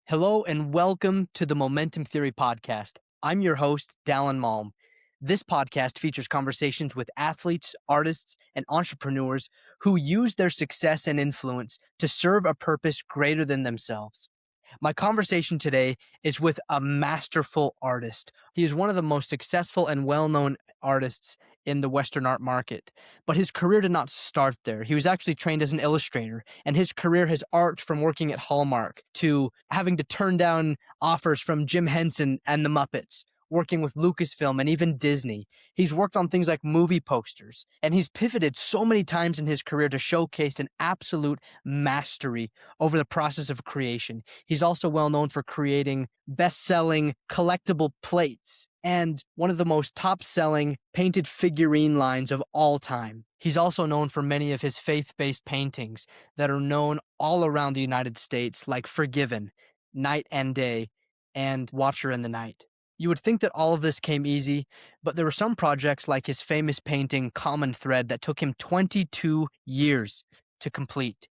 Hello and welcome to the Momentum Theory Podcast. I'm your host, Dallin Malm. This podcast features conversations with athletes, artists, and entrepreneurs who use their success and influence to serve a purpose greater than themselves. My conversation today is with a masterful artist. He is one of the most successful and well-known artists in the Western art market. But his career did not start there. He was actually trained as an illustrator, and his career has arced from working at Hallmark to having to turn down offers from Jim Henson and the Muppets, working with Lucasfilm and even Disney. He's worked on things like movie posters, and he's pivoted so many times in his career to showcase an absolute mastery over the process of creation. He's also well known for creating best-selling collectible plates and one of the most top-selling painted figurine lines of all time. He's also known for many of his faith-based paintings that are known all around the United States, like Forgiven, Night and Day, and Watcher in the Night. You would think that all of this came easy, but there were some projects like his famous painting Common Thread that took him 22 years to complete.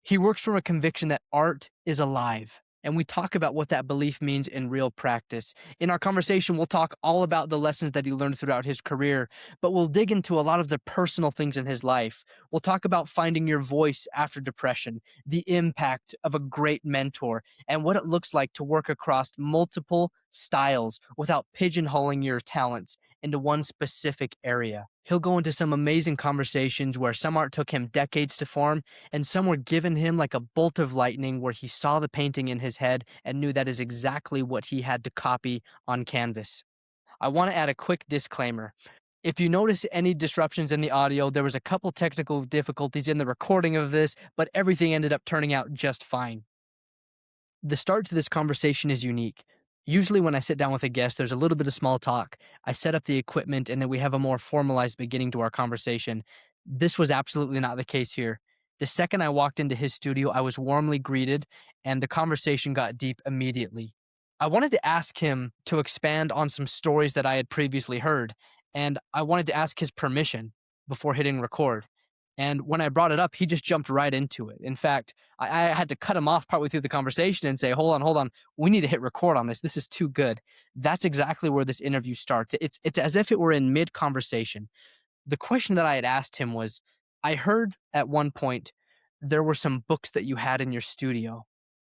He works from a conviction that art is alive, and we talk about what that belief means in real practice. In our conversation, we'll talk all about the lessons that he learned throughout his career, but we'll dig into a lot of the personal things in his life. We'll talk about finding your voice after depression, the impact of a great mentor, and what it looks like to work across multiple styles without pigeonholing your talents into one specific area. He'll go into some amazing conversations where some art took him decades to form, and some were given him like a bolt of lightning where he saw the painting in his head and knew that is exactly what he had to copy on canvas. I want to add a quick disclaimer. If you notice any disruptions in the audio, there was a couple technical difficulties in the recording of this, but everything ended up turning out just fine. The start to this conversation is unique. Usually when I sit down with a guest, there's a little bit of small talk. I set up the equipment and then we have a more formalized beginning to our conversation. This was absolutely not the case here. The second I walked into his studio, I was warmly greeted and the conversation got deep immediately. I wanted to ask him to expand on some stories that I had previously heard, and I wanted to ask his permission before hitting record. And when I brought it up, he just jumped right into it. In fact, I had to cut him off partway through the conversation and say, hold on. We need to hit record on this. This is too good. That's exactly where this interview starts. It's as if it were in mid-conversation. The question that I had asked him was, I heard at one point there were some books that you had in your studio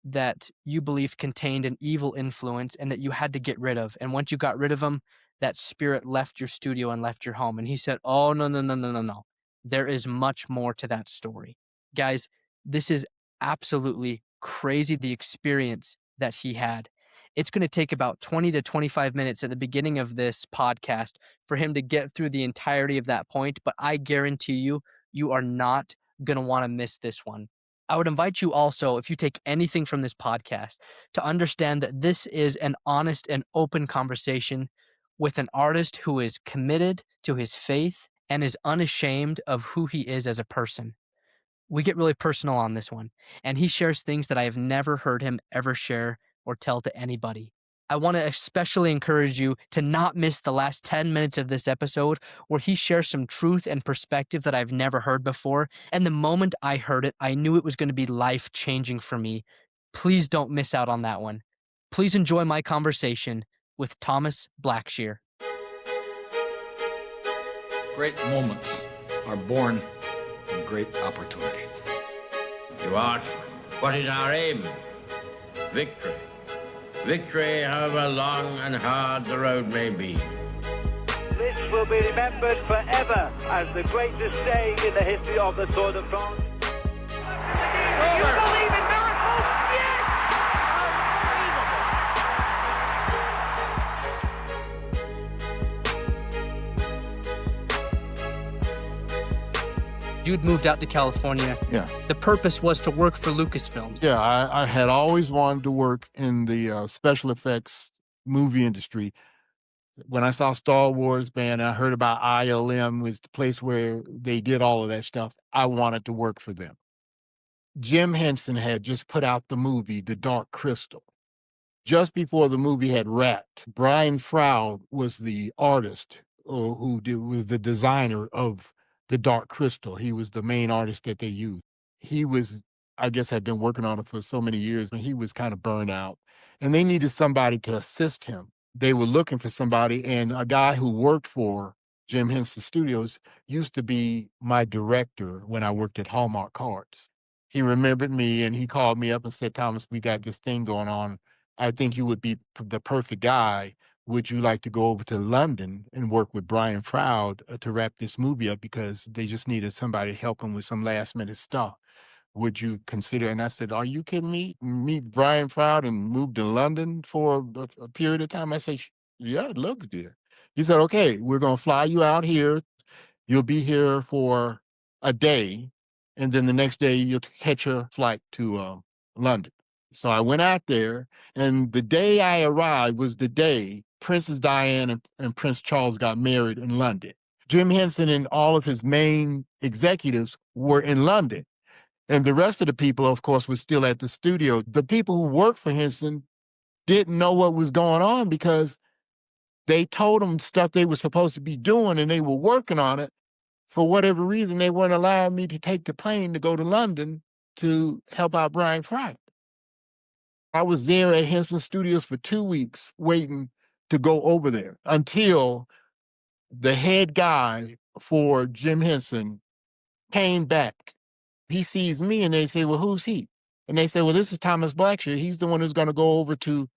that you believed contained an evil influence and that you had to get rid of. And once you got rid of them, that spirit left your studio and left your home. And he said, oh, no. There is much more to that story. Guys, this is absolutely crazy, the experience that he had. It's going to take about 20 to 25 minutes at the beginning of this podcast for him to get through the entirety of that point, but I guarantee you, you are not going to want to miss this one. I would invite you also, if you take anything from this podcast, to understand that this is an honest and open conversation with an artist who is committed to his faith and is unashamed of who he is as a person. We get really personal on this one, and he shares things that I have never heard him ever share or tell to anybody. I want to especially encourage you to not miss the last 10 minutes of this episode where he shares some truth and perspective that I've never heard before. And the moment I heard it, I knew it was going to be life-changing for me. Please don't miss out on that one. Please enjoy my conversation with Thomas Blackshear. Great moments are born from great opportunity. You ask, what is our aim? Victory. Victory, however long and hard the road may be. This will be remembered forever as the greatest day in the history of the Tour de France. You believe in miracles? Yes! You'd moved out to California. Yeah. The purpose was to work for Lucasfilms. Yeah, I had always wanted to work in the special effects movie industry. When I saw Star Wars, man, I heard about ILM was the place where they did all of that stuff. I wanted to work for them. Jim Henson had just put out the movie, The Dark Crystal. Just before the movie had wrapped, Brian Froud was the artist was the designer of The Dark Crystal. He was the main artist that they used. He was I guess, had been working on it for so many years, and he was kind of burned out. And they needed somebody to assist him. They were looking for somebody, and a guy who worked for Jim Henson Studios used to be my director when I worked at Hallmark Cards. He remembered me, and he called me up and said, "Thomas, we got this thing going on. I think you would be the perfect guy. Would you like to go over to London and work with Brian Froud to wrap this movie up, because they just needed somebody to help him with some last minute stuff? Would you consider?" And I said, "Are you kidding me? Meet Brian Froud and move to London for a period of time?" I said, "Yeah, I'd love to do that." He said, "Okay, we're going to fly you out here. You'll be here for a day, and then the next day you'll catch a flight to London." So I went out there, and the day I arrived was the day Princess Diana and Prince Charles got married in London. Jim Henson and all of his main executives were in London. And the rest of the people, of course, were still at the studio. The people who worked for Henson didn't know what was going on, because they told them stuff they were supposed to be doing and they were working on it. For whatever reason, they weren't allowing me to take the plane to go to London to help out Brian Fry. I was there at Henson Studios for 2 weeks waiting to go over there until the head guy for Jim Henson came back. He sees me and they say, "Well, who's he?" And they say, "Well, this is Thomas Blackshear. He's the one who's going to go over to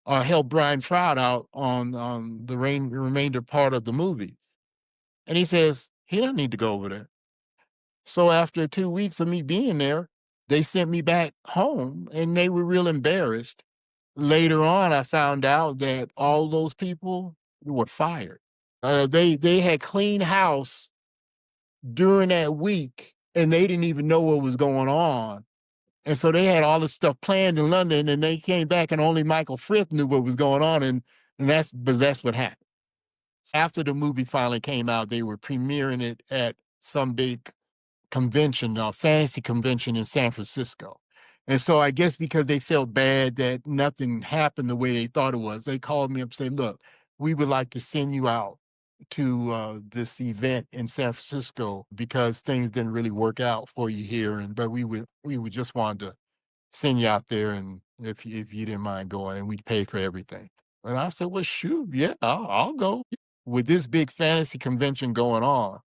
help Brian Froud out on the remainder part of the movie." And he says, "He doesn't need to go over there." So after 2 weeks of me being there, they sent me back home, and they were real embarrassed. Later on, I found out that all those people were fired. They had cleaned house during that week, and they didn't even know what was going on. And so they had all this stuff planned in London, and they came back, and only Michael Frith knew what was going on, and that's what happened. After the movie finally came out, they were premiering it at some big convention, fantasy convention in San Francisco. And so I guess because they felt bad that nothing happened the way they thought it was, they called me up and said, "Look, we would like to send you out to this event in San Francisco, because things didn't really work out for you here, but we would just want to send you out there, and if you didn't mind going, and we'd pay for everything." And I said, "Well, shoot, yeah, I'll go." With this big fantasy convention going on,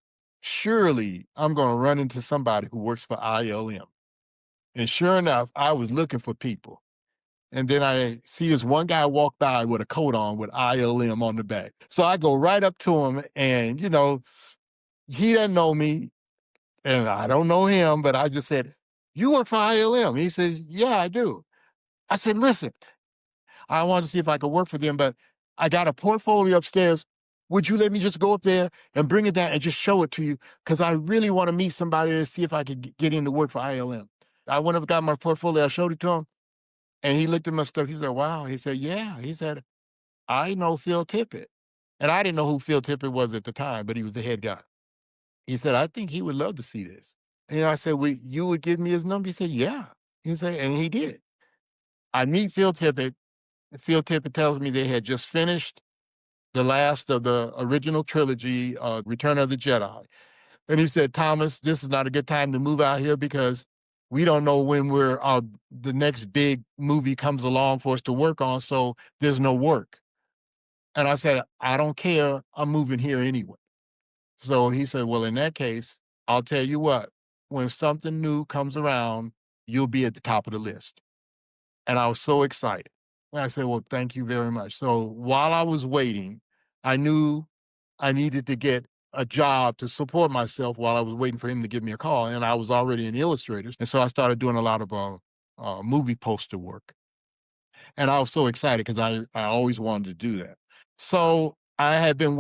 surely I'm going to run into somebody who works for ILM. And sure enough, I was looking for people. And then I see this one guy walk by with a coat on with ILM on the back. So I go right up to him, and, he doesn't know me and I don't know him, but I just said, "You work for ILM?" He says, "Yeah, I do." I said, "Listen, I want to see if I could work for them, but I got a portfolio upstairs. Would you let me just go up there and bring it down and just show it to you? Because I really want to meet somebody to see if I could get into work for ILM." I went up and got my portfolio. I showed it to him, and he looked at my stuff. He said, "Wow." He said, "Yeah." He said, "I know Phil Tippett." And I didn't know who Phil Tippett was at the time, but he was the head guy. He said, "I think he would love to see this." And I said, "Well, you would give me his number?" He said, "Yeah." He said, and he did. I meet Phil Tippett. Phil Tippett tells me they had just finished the last of the original trilogy, Return of the Jedi. And he said, "Thomas, this is not a good time to move out here, because we don't know when the next big movie comes along for us to work on, so there's no work." And I said, "I don't care. I'm moving here anyway." So he said, "Well, in that case, I'll tell you what, when something new comes around, you'll be at the top of the list." And I was so excited. And I said, "Well, thank you very much." So while I was waiting, I knew I needed to get a job to support myself while I was waiting for him to give me a call. And I was already an illustrator. And so I started doing a lot of movie poster work. And I was so excited because I always wanted to do that. So I had been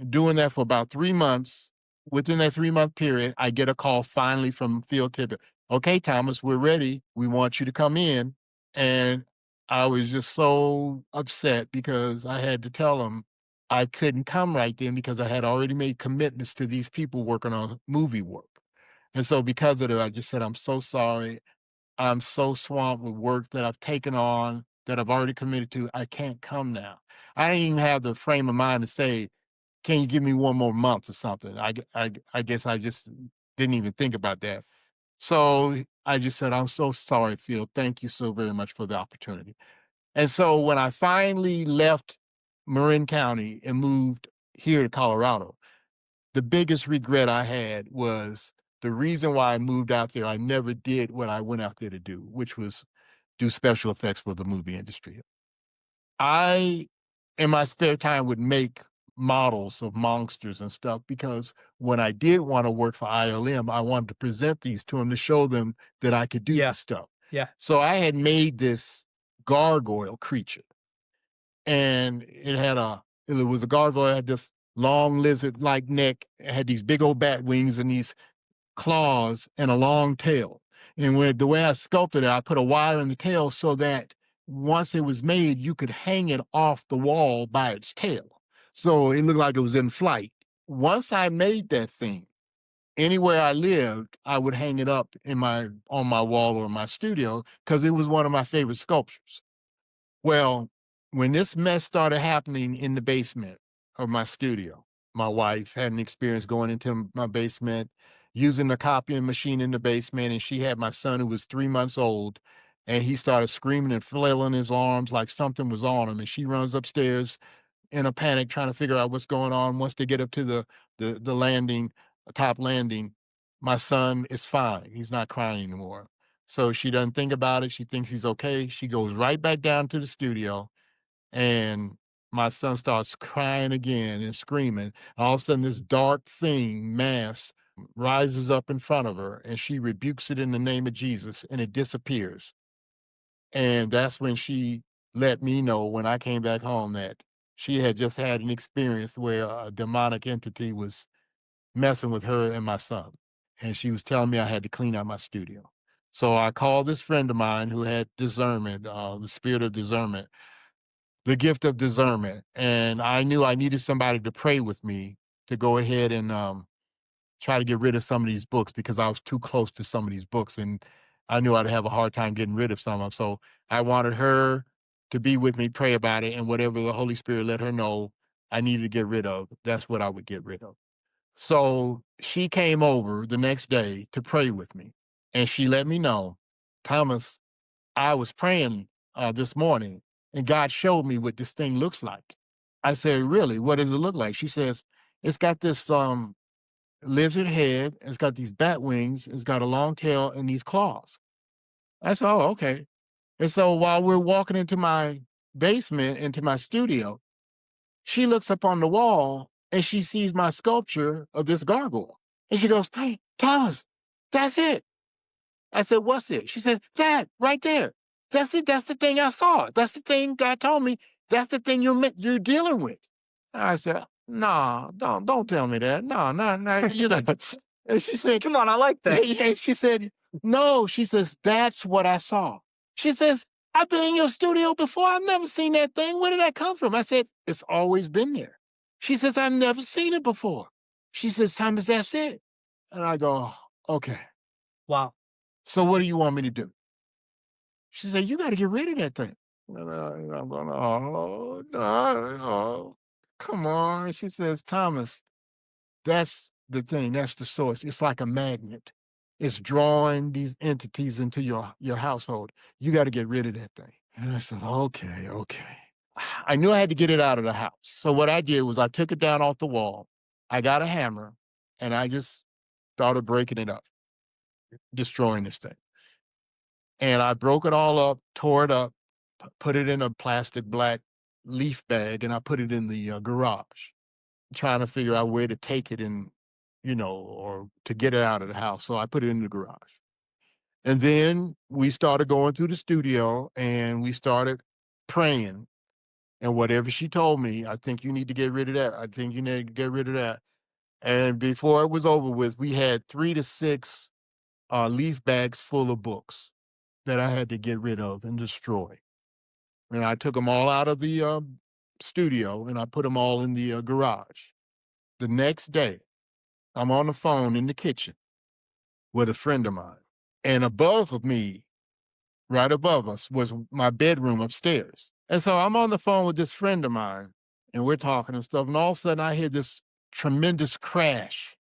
doing that for about 3 months. Within that 3-month period, I get a call finally from Phil Tippett. "Okay, Thomas, we're ready. We want you to come in." And I was just so upset because I had to tell him I couldn't come right then, because I had already made commitments to these people working on movie work. And so because of that, I just said, "I'm so sorry. I'm so swamped with work that I've taken on, that I've already committed to. I can't come now." I didn't even have the frame of mind to say, "Can you give me one more month or something?" I guess I just didn't even think about that. So I just said, I'm so sorry, Phil. Thank you so very much for the opportunity. And so when I finally left Marin County and moved here to Colorado, the biggest regret I had was the reason why I moved out there. I never did what I went out there to do, which was do special effects for the movie industry. I, in my spare time, would make models of monsters and stuff because when I did want to work for ILM, I wanted to present these to them to show them that I could do Yeah. this stuff. Yeah. So I had made this gargoyle creature, and it was a gargoyle. It had this long lizard-like neck. It had these big old bat wings and these claws and a long tail. And the way I sculpted it, I put a wire in the tail so that once it was made, you could hang it off the wall by its tail. So it looked like it was in flight. Once I made that thing, anywhere I lived, I would hang it up on my wall or my studio because it was one of my favorite sculptures. Well, when this mess started happening in the basement of my studio, my wife had an experience going into my basement, using the copying machine in the basement, and she had my son who was 3 months old, and he started screaming and flailing his arms like something was on him. And she runs upstairs in a panic, trying to figure out what's going on. Once they get up to the landing, top landing, my son is fine. He's not crying anymore. So she doesn't think about it. She thinks he's okay. She goes right back down to the studio, and my son starts crying again and screaming. All of a sudden, this dark thing, mass, rises up in front of her, and she rebukes it in the name of Jesus, and it disappears. And that's when she let me know, when I came back home, that she had just had an experience where a demonic entity was messing with her and my son. And she was telling me I had to clean out my studio. So I called this friend of mine who had discernment, the spirit of discernment, the gift of discernment. And I knew I needed somebody to pray with me to go ahead and try to get rid of some of these books because I was too close to some of these books. And I knew I'd have a hard time getting rid of some of them. So I wanted her to be with me, pray about it, and whatever the Holy Spirit let her know I needed to get rid of, that's what I would get rid of. So she came over the next day to pray with me, and she let me know, Thomas, I was praying this morning, and God showed me what this thing looks like. I said, really? What does it look like? She says, it's got this lizard head, it's got these bat wings, it's got a long tail and these claws. I said, oh, okay. And so while we're walking into my basement, into my studio, she looks up on the wall and she sees my sculpture of this gargoyle. And she goes, hey, Thomas, that's it. I said, what's it? She said, that right there. That's it. That's the thing I saw. That's the thing God told me. That's the thing you're dealing with. I said, no, don't tell me that. No, no. You know. And she said, Come on, I like that. yeah, she said, no. She says, that's what I saw. She says, I've been in your studio before. I've never seen that thing. Where did that come from? I said, it's always been there. She says, I've never seen it before. She says, Thomas, that's it. And I go, okay. Wow. So what do you want me to do? She said, you got to get rid of that thing. And I'm going, oh, no. Come on. She says, Thomas, that's the thing. That's the source. It's like a magnet. It's drawing these entities into your household. You got to get rid of that thing. And I said, okay. I knew I had to get it out of the house. So what I did was I took it down off the wall. I got a hammer, and I just started breaking it up, destroying this thing. And I broke it all up, tore it up, put it in a plastic black leaf bag, and I put it in the garage, trying to figure out where to take it or to get it out of the house. So I put it in the garage. And then we started going through the studio, and we started praying. And whatever she told me, I think you need to get rid of that. I think you need to get rid of that. And before it was over with, we had 3 to 6 leaf bags full of books that I had to get rid of and destroy. And I took them all out of the studio, and I put them all in the garage. The next day, I'm on the phone in the kitchen with a friend of mine. And above of me, right above us, was my bedroom upstairs. And so I'm on the phone with this friend of mine, and we're talking and stuff. And all of a sudden, I hear this tremendous crash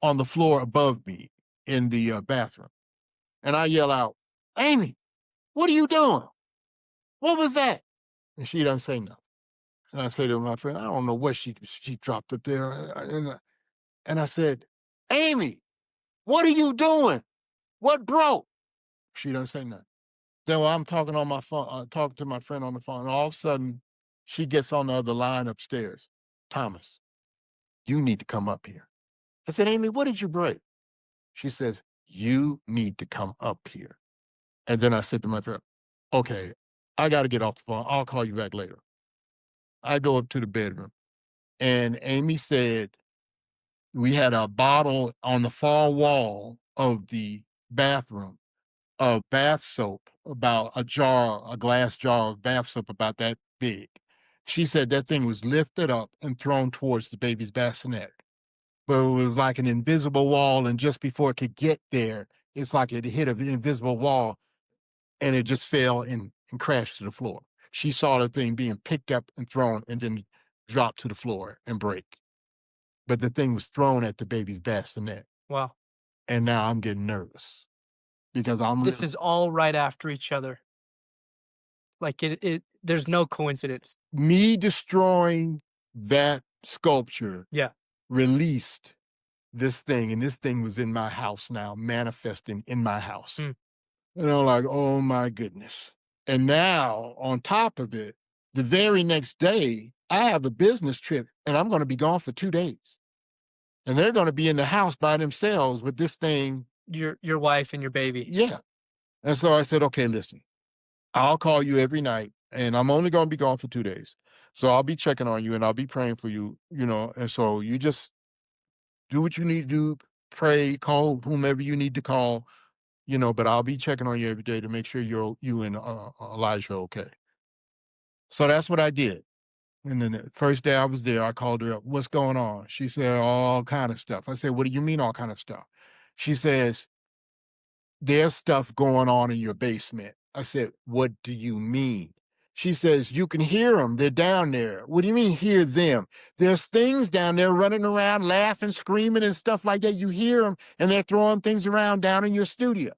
on the floor above me in the bathroom. And I yell out, Amy, what are you doing? What was that? And she doesn't say nothing. And I say to my friend, I don't know what she dropped up there. And I said, Amy, what are you doing? What broke? She doesn't say nothing. Then while I'm talking on my phone, talking to my friend on the phone, and all of a sudden she gets on the other line upstairs. Thomas, you need to come up here. I said, Amy, what did you break? She says, you need to come up here. And then I said to my friend, okay, I got to get off the phone. I'll call you back later. I go up to the bedroom, and Amy said, we had a bottle on the far wall of the bathroom of bath soap, about a glass jar of bath soap about that big. She said that thing was lifted up and thrown towards the baby's bassinet. But it was like an invisible wall, and just before it could get there, it's like it hit an invisible wall, and it just fell and crashed to the floor. She saw the thing being picked up and thrown and then drop to the floor and break. But the thing was thrown at the baby's bassinet. Wow. And now I'm getting nervous because This is all right after each other. Like there's no coincidence. me destroying that sculpture Yeah. released this thing, and this thing was in my house now, manifesting in my house. Hmm. And I'm like, oh my goodness. And now on top of it, the very next day, I have a business trip and I'm going to be gone for 2 days. And they're going to be in the house by themselves with this thing. Your wife and your baby. Yeah. And so I said, okay, listen, I'll call you every night, and I'm only going to be gone for 2 days. So I'll be checking on you and I'll be praying for you, and so you just do what you need to do, pray, call whomever you need to call, but I'll be checking on you every day to make sure you and Elijah are okay. So that's what I did. And then the first day I was there, I called her up. What's going on? She said, all kind of stuff. I said, what do you mean all kind of stuff? She says, there's stuff going on in your basement. I said, what do you mean? She says, you can hear them. They're down there. What do you mean hear them? There's things down there running around, laughing, screaming and stuff like that. You hear them and they're throwing things around down in your studio.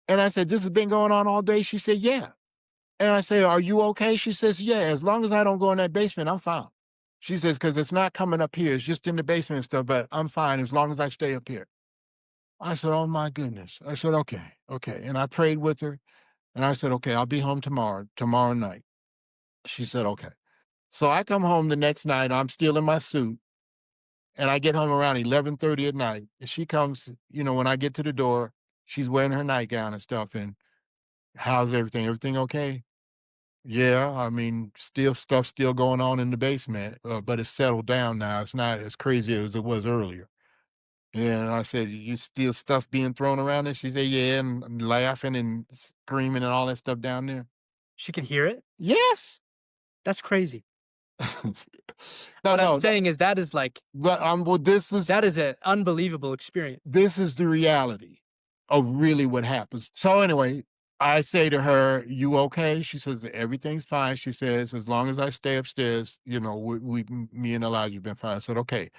And I said, this has been going on all day? She said, yeah. And I said, are you okay? She says, yeah, as long as I don't go in that basement, I'm fine. She says, because it's not coming up here. It's just in the basement and stuff, but I'm fine as long as I stay up here. I said, oh my goodness. I said, okay. And I prayed with her and I said, okay, I'll be home tomorrow night. She said, okay. So I come home the next night, I'm still in my suit, and I get home around 11:30 at night. And she comes, when I get to the door, she's wearing her nightgown and stuff. And how's everything? Everything okay? Yeah, I mean, stuff still going on in the basement, but it's settled down now. It's not as crazy as it was earlier. Yeah, and I said, you still stuff being thrown around there? She said, yeah, and laughing and screaming and all that stuff down there. She could hear it? Yes. That's crazy. No, I'm saying is that is like, but that is an unbelievable experience. This is the reality of really what happens. So anyway, I say to her, you okay? She says, everything's fine. She says, as long as I stay upstairs, me and Elijah have been fine. I said, okay.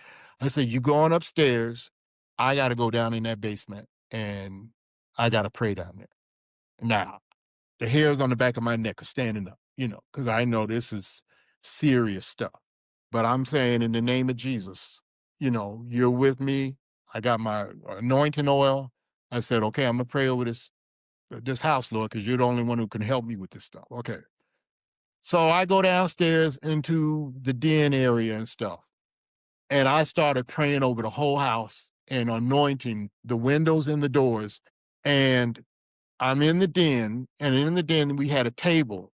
I said, you going upstairs. I got to go down in that basement and I got to pray down there. Now, the hairs on the back of my neck are standing up, because I know this is serious stuff. But I'm saying in the name of Jesus, you're with me. I got my anointing oil. I said, okay, I'm going to pray over this house, Lord, because you're the only one who can help me with this stuff. Okay. So I go downstairs into the den area and stuff. And I started praying over the whole house and anointing the windows and the doors. And I'm in the den, and in the den we had a table.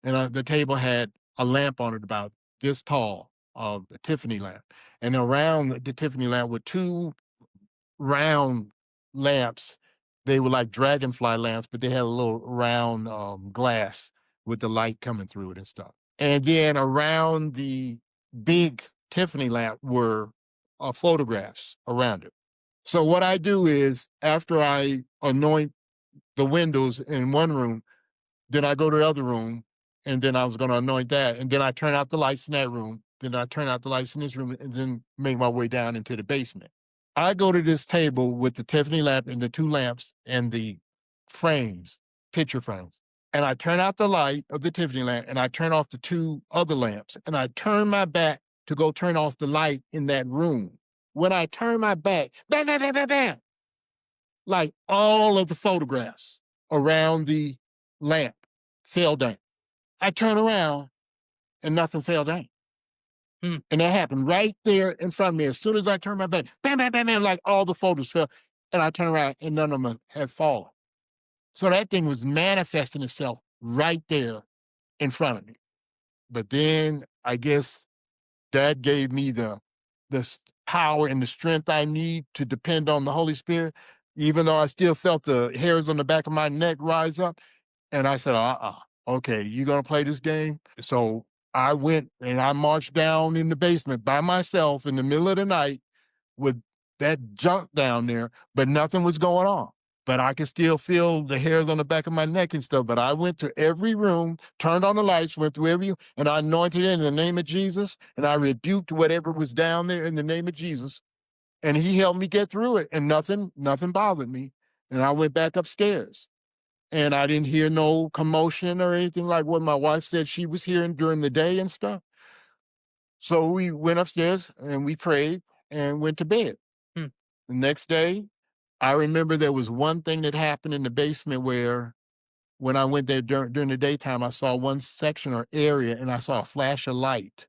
And the table had a lamp on it about this tall, a Tiffany lamp. And around the Tiffany lamp were two round lamps. They were like dragonfly lamps, but they had a little round glass with the light coming through it and stuff. And then around the big Tiffany lamp were photographs around it. So what I do is, after I anoint the windows in one room, then I go to the other room, and then I was going to anoint that. And then I turn out the lights in that room. Then I turn out the lights in this room, and then make my way down into the basement. I go to this table with the Tiffany lamp and the two lamps and the frames, picture frames. And I turn out the light of the Tiffany lamp, and I turn off the 2 other lamps, and I turn my back to go turn off the light in that room. When I turn my back, bam, bam, bam, bam, bam, like all of the photographs around the lamp fell down. I turn around and nothing fell down. Hmm. And that happened right there in front of me. As soon as I turned my back, bam, bam, bam, bam, like all the photos fell. And I turn around and none of them had fallen. So that thing was manifesting itself right there in front of me. But then I guess that gave me the power and the strength I need to depend on the Holy Spirit, even though I still felt the hairs on the back of my neck rise up. And I said, okay, you gonna play this game? So I went and I marched down in the basement by myself in the middle of the night with that junk down there, but nothing was going on. But I could still feel the hairs on the back of my neck and stuff. But I went to every room, turned on the lights, went through every, and I anointed it in the name of Jesus, and I rebuked whatever was down there in the name of Jesus. And he helped me get through it, and nothing bothered me. And I went back upstairs. And I didn't hear no commotion or anything like what my wife said she was hearing during the day and stuff. So we went upstairs and we prayed and went to bed. Hmm. The next day, I remember there was one thing that happened in the basement where when I went there during the daytime, I saw one section or area and I saw a flash of light.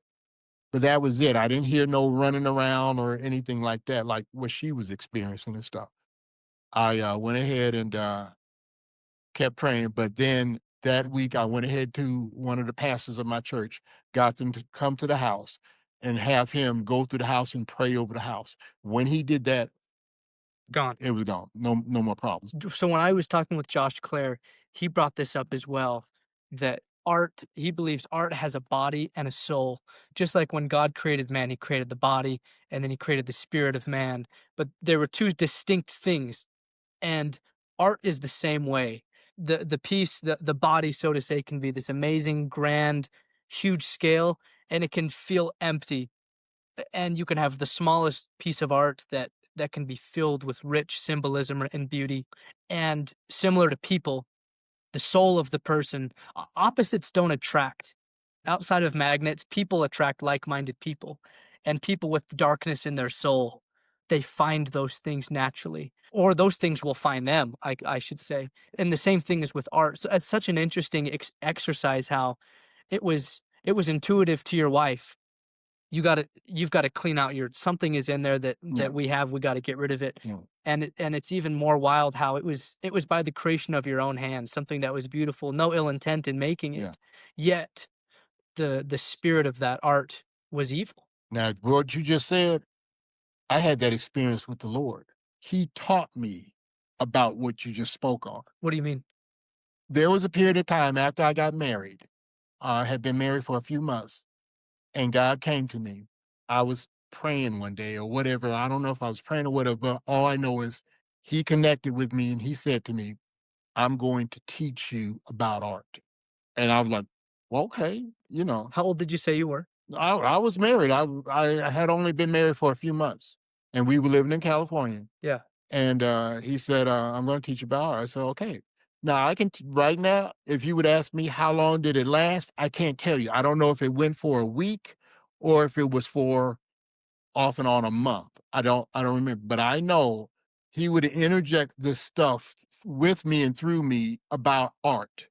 But that was it. I didn't hear no running around or anything like that, like what she was experiencing and stuff. I went ahead and kept praying. But then that week, I went ahead to one of the pastors of my church, got them to come to the house and have him go through the house and pray over the house. When he did that, Gone. it was gone. No more problems. So when I was talking with Josh Clare, he brought this up as well, that art, he believes art has a body and a soul. Just like when God created man, he created the body and then he created the spirit of man. But there were 2 distinct things. And art is the same way. The piece, the body, so to say, can be this amazing, grand, huge scale, and it can feel empty. And you can have the smallest piece of art that can be filled with rich symbolism and beauty. And similar to people, the soul of the person, opposites don't attract. Outside of magnets, people attract like-minded people, and people with darkness in their soul, they find those things naturally, or those things will find them, I should say. And the same thing is with art. So it's such an interesting exercise how it was intuitive to your wife. You've got to clean out something is in there that we got to get rid of it. Yeah. And it's even more wild how it was by the creation of your own hands, something that was beautiful, no ill intent in making it. Yeah. Yet the spirit of that art was evil. Now, what you just said, I had that experience with the Lord. He taught me about what you just spoke on. What do you mean? There was a period of time after I got married. I had been married for a few months, and God came to me. I was praying one day or whatever. I don't know if I was praying or whatever, but all I know is he connected with me and he said to me, I'm going to teach you about art. And I was like, well, okay, you know. How old did you say you were? I was married. I had only been married for a few months, and we were living in California. Yeah. And he said, I'm going to teach you about art. I said, okay. Now, I can, right now, if you would ask me how long did it last, I can't tell you. I don't know if it went for a week or if it was for off and on a month. I don't remember. But I know he would interject this stuff with me and through me about art.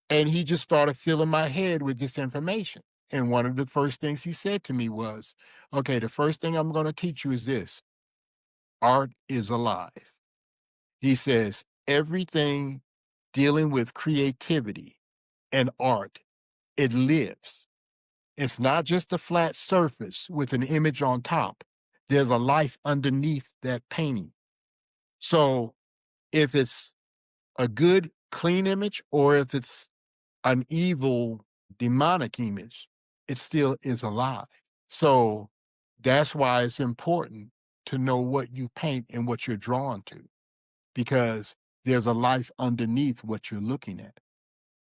And he just started filling my head with this information. And one of the first things he said to me was, okay, the first thing I'm going to teach you is this. Art is alive. He says, everything dealing with creativity and art, it lives. It's not just a flat surface with an image on top. There's a life underneath that painting. So if it's a good, clean image or if it's an evil, demonic image, it still is alive. So that's why it's important to know what you paint and what you're drawn to, because there's a life underneath what you're looking at.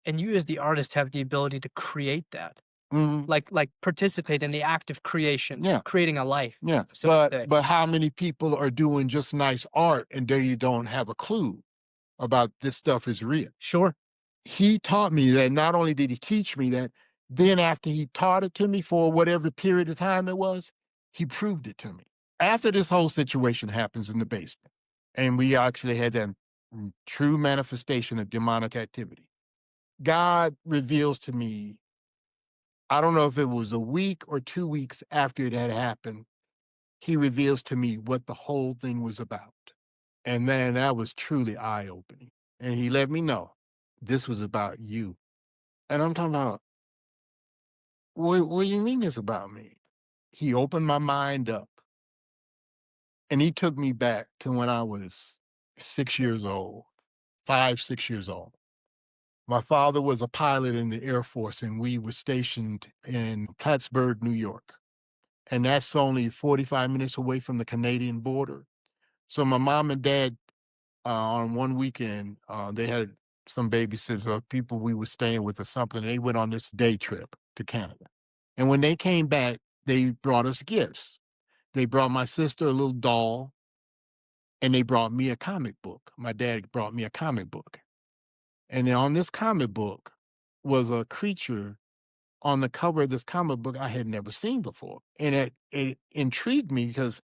And you as the artist have the ability to create that. Mm-hmm. Like participate in the act of creation, creating a life. Yeah, so but how many people are doing just nice art and they don't have a clue about this stuff is real. Sure. He taught me that. Not only did he teach me that, then after he taught it to me for whatever period of time it was, he proved it to me. After this whole situation happens in the basement, and we actually had that true manifestation of demonic activity, God reveals to me, I don't know if it was a week or 2 weeks after it had happened, he reveals to me what the whole thing was about. And man, that was truly eye-opening. And he let me know this was about you. And I'm talking about, what do you mean it's about me? He opened my mind up. And he took me back to when I was 6 years old, 5, 6 years old. My father was a pilot in the Air Force, and we were stationed in Plattsburgh, New York. And that's only 45 minutes away from the Canadian border. So my mom and dad, on one weekend, they had some babysitters or people we were staying with or something. And they went on this day trip to Canada. And when they came back, they brought us gifts. They brought my sister a little doll, and they brought me a comic book. My dad brought me a comic book. And then on this comic book was a creature on the cover of this comic book I had never seen before. And it intrigued me because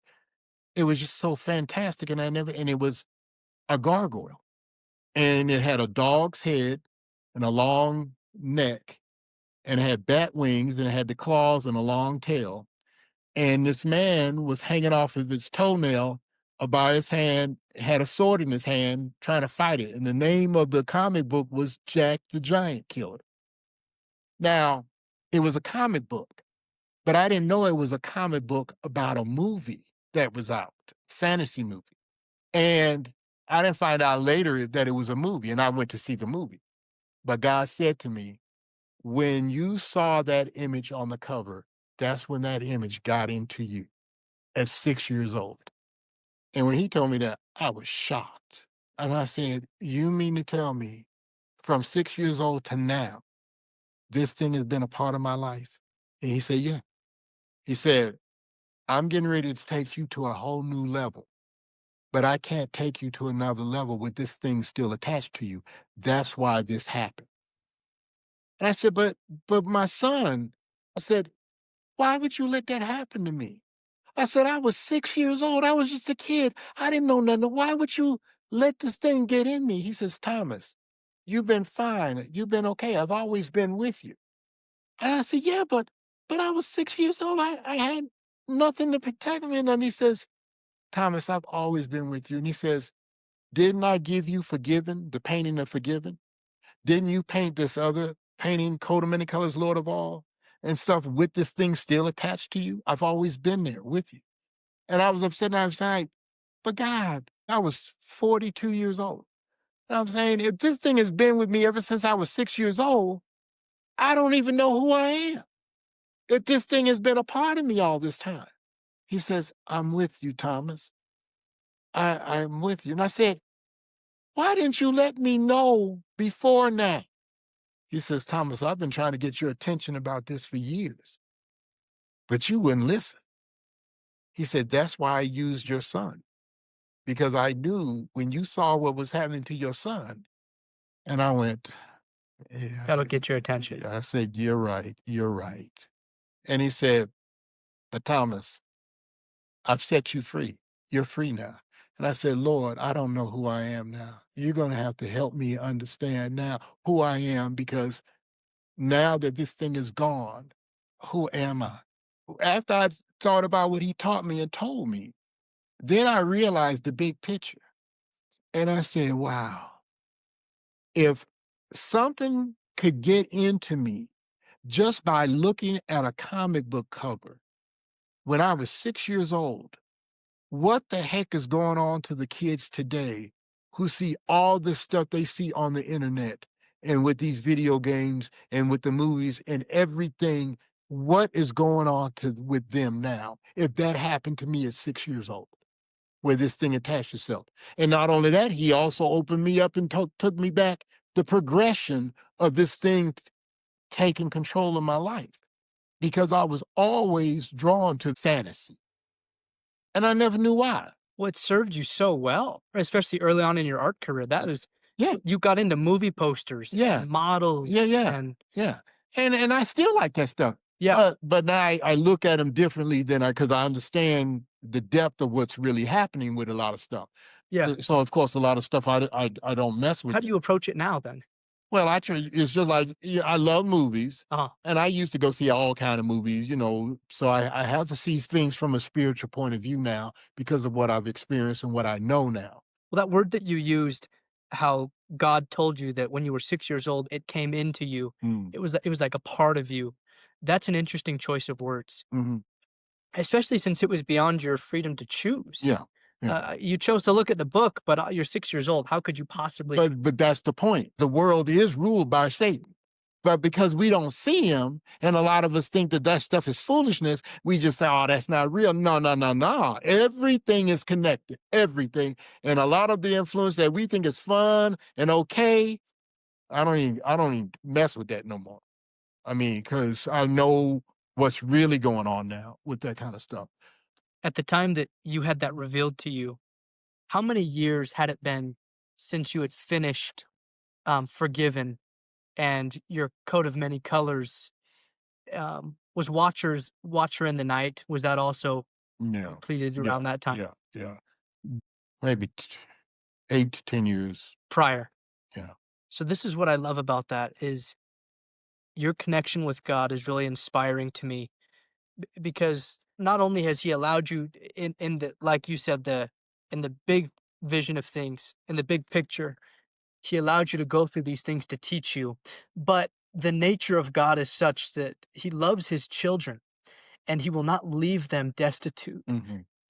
it was just so fantastic. And it was a gargoyle. And it had a dog's head and a long neck, and it had bat wings, and it had the claws and a long tail. And this man was hanging off of his toenail by his hand, had a sword in his hand, trying to fight it. And the name of the comic book was Jack the Giant Killer. Now, it was a comic book, but I didn't know it was a comic book about a movie that was out, fantasy movie. And I didn't find out later that it was a movie, and I went to see the movie. But God said to me, when you saw that image on the cover, that's when that image got into you at 6 years old. And when he told me that, I was shocked. And I said, you mean to tell me from 6 years old to now, this thing has been a part of my life? And he said, yeah. He said, I'm getting ready to take you to a whole new level, but I can't take you to another level with this thing still attached to you. That's why this happened. And I said, but my son, I said, why would you let that happen to me? I said, I was 6 years old. I was just a kid. I didn't know nothing. Why would you let this thing get in me? He says, Thomas, you've been fine. You've been okay. I've always been with you. And I said, yeah, but I was 6 years old. I had nothing to protect me. And he says, Thomas, I've always been with you. And he says, didn't I give you Forgiven, the painting of Forgiven? Didn't you paint this other painting, Coat of Many Colors, Lord of All, and stuff with this thing still attached to you? I've always been there with you. And I was upset, and I was like, but God, I was 42 years old. And I'm saying, if this thing has been with me ever since I was 6 years old, I don't even know who I am. If this thing has been a part of me all this time. He says, I'm with you, Thomas. I'm with you. And I said, why didn't you let me know before now? He says, Thomas, I've been trying to get your attention about this for years, but you wouldn't listen. He said, that's why I used your son, because I knew when you saw what was happening to your son. And I went, yeah. That'll get your attention. Yeah. I said, you're right. You're right. And he said, but Thomas, I've set you free. You're free now. And I said, Lord, I don't know who I am now. You're going to have to help me understand now who I am, because now that this thing is gone, who am I? After I thought about what he taught me and told me, then I realized the big picture. And I said, wow, if something could get into me just by looking at a comic book cover when I was 6 years old, what the heck is going on to the kids today who see all this stuff they see on the internet and with these video games and with the movies and everything? What is going on with them now if that happened to me at 6 years old, where this thing attached itself? And not only that, he also opened me up and took me back the progression of this thing taking control of my life, because I was always drawn to fantasy. And I never knew why. Well, it served you so well, especially early on in your art career. That was Yeah. You got into movie posters, Yeah. and models, Yeah. and Yeah. And I still like that stuff. yeah, But now I look at them differently than because I understand the depth of what's really happening with a lot of stuff. yeah. So of course, a lot of stuff I don't mess with. How do you approach it now then? Well, actually, it's just like I love movies, Uh-huh. and I used to go see all kind of movies, So I have to see things from a spiritual point of view now because of what I've experienced and what I know now. Well, that word that you used, how God told you that when you were 6 years old, it came into you. Mm. It was like a part of you. That's an interesting choice of words, Hmm. especially since it was beyond your freedom to choose. Yeah, yeah. You chose to look at the book, but you're 6 years old. How could you possibly? But that's the point. The world is ruled by Satan. But because we don't see him, and a lot of us think that stuff is foolishness, we just say, "Oh, that's not real." No, no, no, no. Everything is connected. Everything, and a lot of the influence that we think is fun and okay, I don't even mess with that no more. I mean, because I know what's really going on now with that kind of stuff. At the time that you had that revealed to you, how many years had it been since you had finished Forgiven and your coat of many colors? Was Watcher in the Night, was that also Yeah, completed yeah, around that time yeah, yeah. Maybe 8 to 10 years. prior? Yeah. So this is what I love about that is your connection with God is really inspiring to me because not only has he allowed you in the, like you said, the in the big vision of things, in the big picture, he allowed you to go through these things to teach you, but the nature of God is such that he loves his children and he will not leave them destitute. Hmm.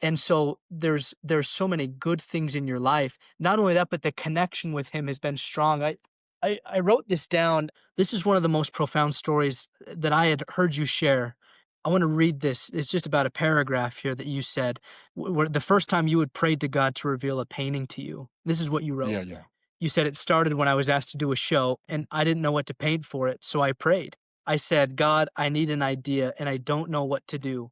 And so there's so many good things in your life. Not only that, but the connection with him has been strong. I wrote this down. This is one of the most profound stories that I had heard you share. I want to read this. It's just about a paragraph here that you said, where the first time you had prayed to God to reveal a painting to you. This is what you wrote. Yeah, yeah. You said it started when I was asked to do a show and I didn't know what to paint for it, so I prayed. I said, God, I need an idea and I don't know what to do.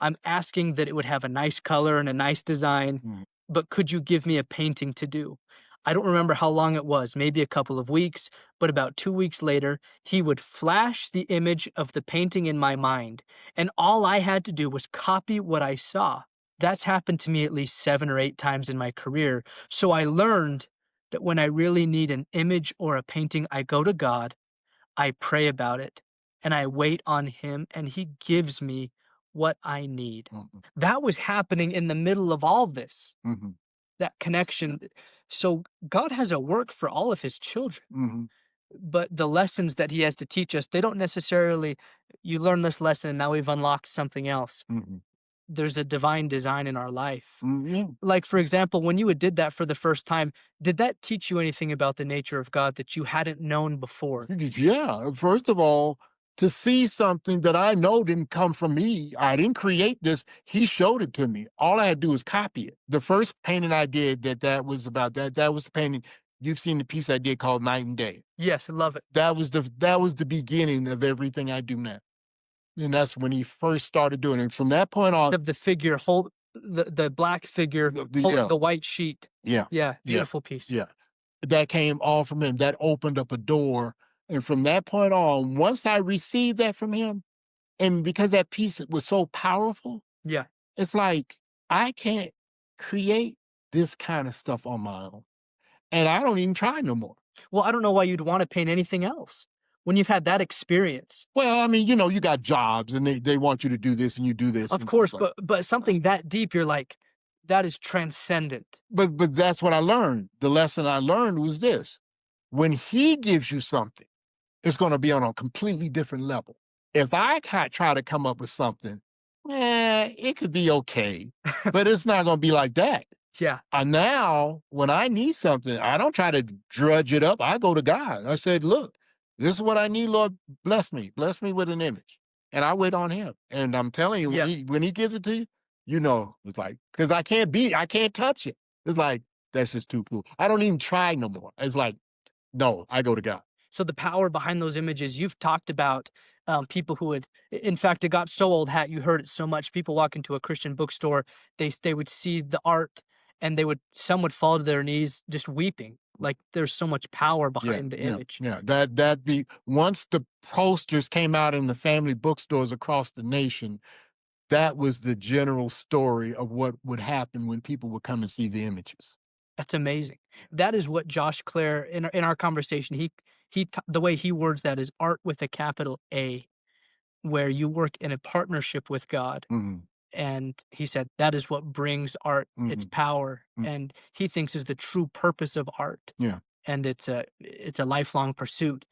I'm asking that it would have a nice color and a nice design, Mm. but could you give me a painting to do? I don't remember how long it was, maybe a couple of weeks, but about 2 weeks later, he would flash the image of the painting in my mind, and all I had to do was copy what I saw. That's happened to me at least 7 or 8 times in my career, so I learned that when I really need an image or a painting, I go to God, I pray about it, and I wait on him, and he gives me what I need. Mhm. That was happening in the middle of all this, Mhm. that connection. So God has a work for all of his children, Mhm. but the lessons that he has to teach us, they don't necessarily, you learn this lesson and now we've unlocked something else. Mhm. There's a divine design in our life. Yeah. Like, for example, when you did that for the first time, did that teach you anything about the nature of God that you hadn't known before? Yeah. First of all, to see something that I know didn't come from me, I didn't create this. He showed it to me. All I had to do was copy it. The first painting I did that was about that. That was the painting. You've seen the piece I did called Night and Day. Yes, I love it. That was the beginning of everything I do now. And that's when he first started doing it. From that point on, Of the figure, hold the black figure holding yeah, the white sheet. yeah, Yeah, yeah, beautiful piece. yeah. That came all from him. That opened up a door. And from that point on, once I received that from him, and because that piece was so powerful, Yeah. it's like I can't create this kind of stuff on my own. And I don't even try no more. Well, I don't know why you'd want to paint anything else when you've had that experience. Well, I mean, you got jobs and they want you to do this and you do this. Of And course, stuff like but something that deep, you're like, that is transcendent. but that's what I learned. The lesson I learned was this. When he gives you something, it's going to be on a completely different level. If I try to come up with something, it could be okay, but it's not going to be like that. Yeah. Now, when I need something, I don't try to drudge it up. I go to God. I said, look, this is what I need, Lord. Bless me. Bless me with an image. And I wait on him. And I'm telling you, Yeah. when he gives it to you, it's like, because I can't touch it. It's like, that's just too cool. I don't even try no more. It's like, no, I go to God. So the power behind those images, you've talked about people who would, in fact, it got so old hat, you heard it so much. People walk into a Christian bookstore, they would see the art and some would fall to their knees just weeping Like there's so much power Yeah, behind the yeah, image. yeah. That be once the posters came out in the family bookstores across the nation, that was the general story of what would happen when people would come and see the images. That's amazing. That is what Josh Clare in our conversation, the way he words that is art with a capital A, where you work in a partnership with God. Hmm. And he said that is what brings art its Hmm. power, and he thinks is the true purpose of art. Yeah. And it's a lifelong pursuit.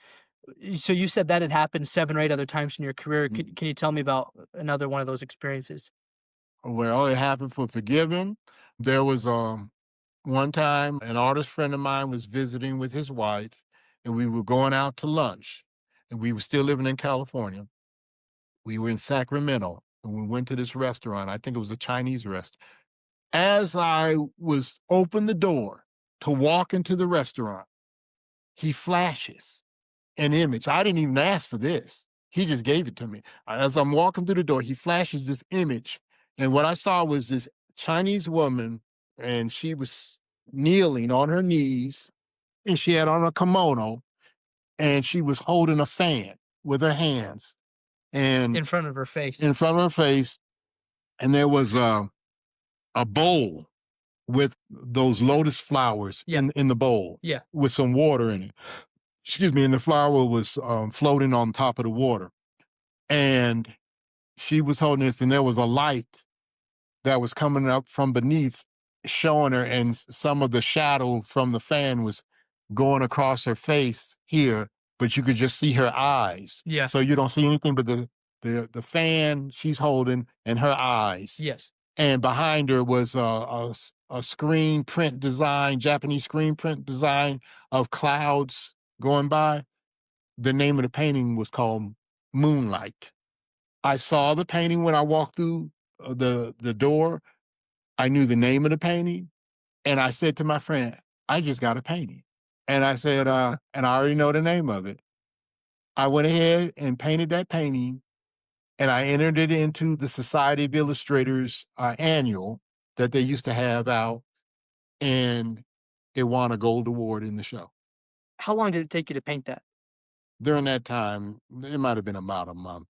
So you said that had happened 7 or 8 other times in your career. Can you tell me about another one of those experiences? Well, it happened for Forgiven. There was one time an artist friend of mine was visiting with his wife, and we were going out to lunch, and we were still living in California. We were in Sacramento, and we went to this restaurant. I think it was a Chinese restaurant. As I was open the door to walk into the restaurant, he flashes an image. I didn't even ask for this. He just gave it to me. As I'm walking through the door, he flashes this image. And what I saw was this Chinese woman, and she was kneeling on her knees, and she had on a kimono, and she was holding a fan with her hands and In front of her face. in front of her face. And there was a bowl with those lotus flowers Yeah. in the bowl Yeah. with some water in it. Excuse me. And the flower was floating on top of the water. And she was holding this, and there was a light that was coming up from beneath, showing her, and some of the shadow from the fan was going across her face here, but you could just see her eyes. Yeah. So you don't see anything but the fan she's holding and her eyes. Yes. And behind her was a screen print design, Japanese screen print design of clouds going by. The name of the painting was called Moonlight. I saw the painting when I walked through the door. I knew the name of the painting, and I said to my friend, "I just got a painting." And I said, and I already know the name of it. I went ahead and painted that painting, and I entered it into the Society of Illustrators annual that they used to have out, and it won a gold award in the show. How long did it take you to paint that? During that time, it might have been about a month.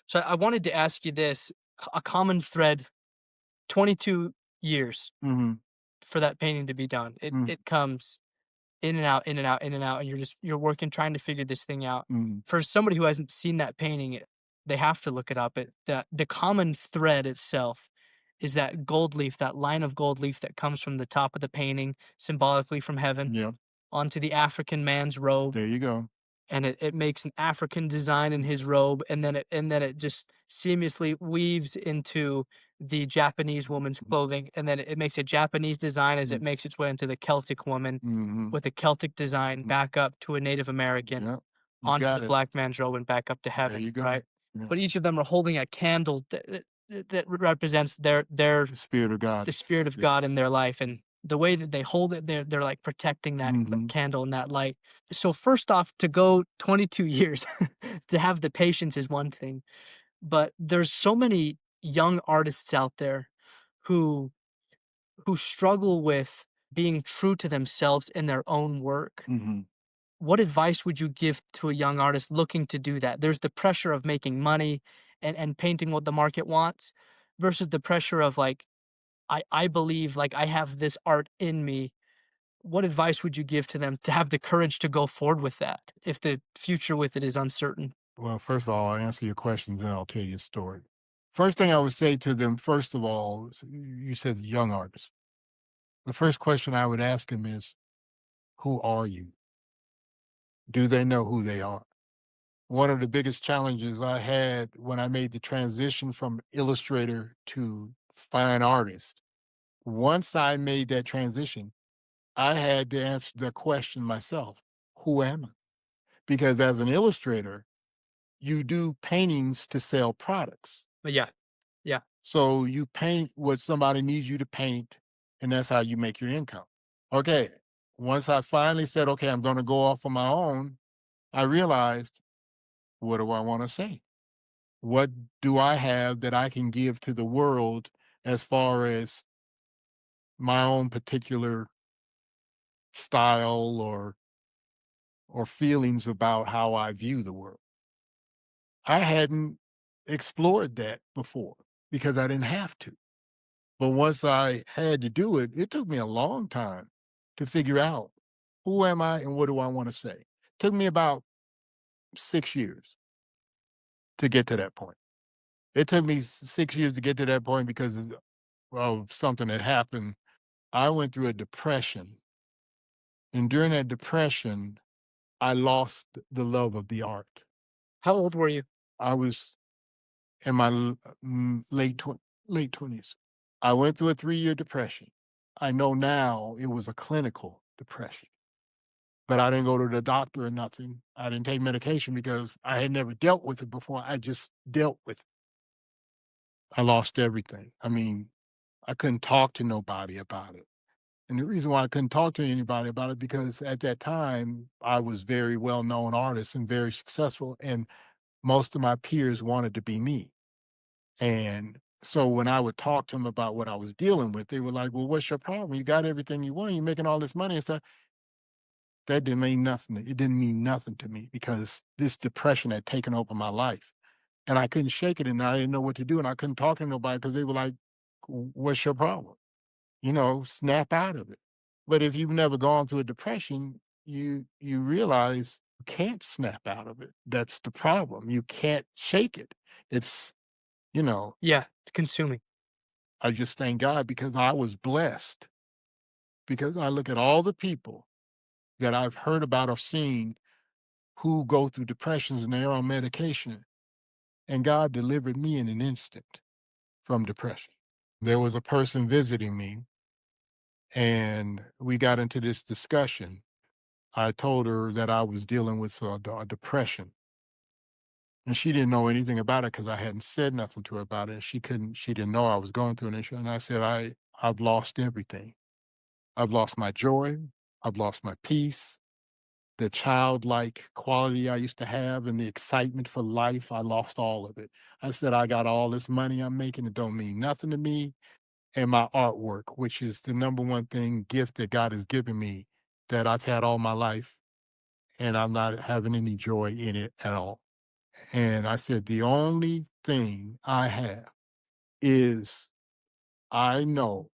So I wanted to ask you this, a common thread, 22 years Hmm. for that painting to be done. Mm. It comes in and out, in and out, in and out, and you're working trying to figure this thing out. Mm. For somebody who hasn't seen that painting, they have to look it up. The common thread itself is that gold leaf, that line of gold leaf that comes from the top of the painting, symbolically from heaven, Yeah, onto the African man's robe, there you go. and it makes an African design in his robe, and then it just seamlessly weaves into the Japanese woman's clothing, and then it makes a Japanese design as it makes its way into the Celtic woman, Hmm. with a Celtic design back up to a Native American, Yeah, you onto got the it. black man's robe, and back up to There heaven, you go. right? Yeah. But each of them are holding a candle that represents their The Spirit of God. the spirit of Yeah. God in their life, and the way that they hold it, they're like protecting that Mhm. candle and that light. So first off, to go 22 years to have the patience is one thing, but there's so many young artists out there who struggle with being true to themselves in their own work. Mhm. What advice would you give to a young artist looking to do that? There's the pressure of making money and painting what the market wants versus the pressure of like, I believe like I have this art in me. What advice would you give to them to have the courage to go forward with that if the future with it is uncertain? Well, first of all, I'll answer your questions and I'll tell you a story. First thing I would say to them, first of all, you said young artists. The first question I would ask them is, who are you? Do they know who they are? One of the biggest challenges I had when I made the transition from illustrator to fine artist, once I made that transition, I had to answer the question myself, who am I? Because as an illustrator, you do paintings to sell products. But yeah, yeah, So you paint what somebody needs you to paint, and that's how you make your income. Okay. Once I finally said, okay, I'm going to go off on my own, I realized, what do I want to say? What do I have that I can give to the world as far as my own particular style or feelings about how I view the world. I hadn't explored that before because I didn't have to. But once I had to do it, it took me a long time to figure out who am I and what do I want to say. Took me about 6 years to get to that point. It took me 6 years to get to that point because of something that happened. I went through a depression, and during that depression, I lost the love of the art. How old were you? I was in my late 20s. I went through a 3-year depression. I know now it was a clinical depression, but I didn't go to the doctor or nothing. I didn't take medication because I had never dealt with it before. I just dealt with it. I lost everything. I mean, I couldn't talk to nobody about it. And the reason why I couldn't talk to anybody about it, because at that time I was very well-known artist and very successful, and most of my peers wanted to be me. And so when I would talk to them about what I was dealing with, they were like, "Well, what's your problem? You got everything you want. You're making all this money and stuff." That didn't mean nothing. It didn't mean nothing to me because this depression had taken over my life, and I couldn't shake it, and I didn't know what to do, and I couldn't talk to nobody because they were like, "What's your problem? Snap out of it." But if you've never gone through a depression, you realize you can't snap out of it. That's the problem. You can't shake it. It's, you know, Yeah, it's consuming. I just thank God because I was blessed. Because I look at all the people that I've heard about or seen who go through depressions and they're on medication, and God delivered me in an instant from depression. There was a person visiting me, and we got into this discussion. I told her that I was dealing with a depression, and she didn't know anything about it because I hadn't said nothing to her about it. She didn't know I was going through an issue. And I said, I've lost everything. I've lost my joy. I've lost my peace. The childlike quality I used to have and the excitement for life, I lost all of it. I said, I got all this money I'm making. It don't mean nothing to me. And my artwork, which is the number one gift that God has given me that I've had all my life. And I'm not having any joy in it at all. And I said, the only thing I have is I know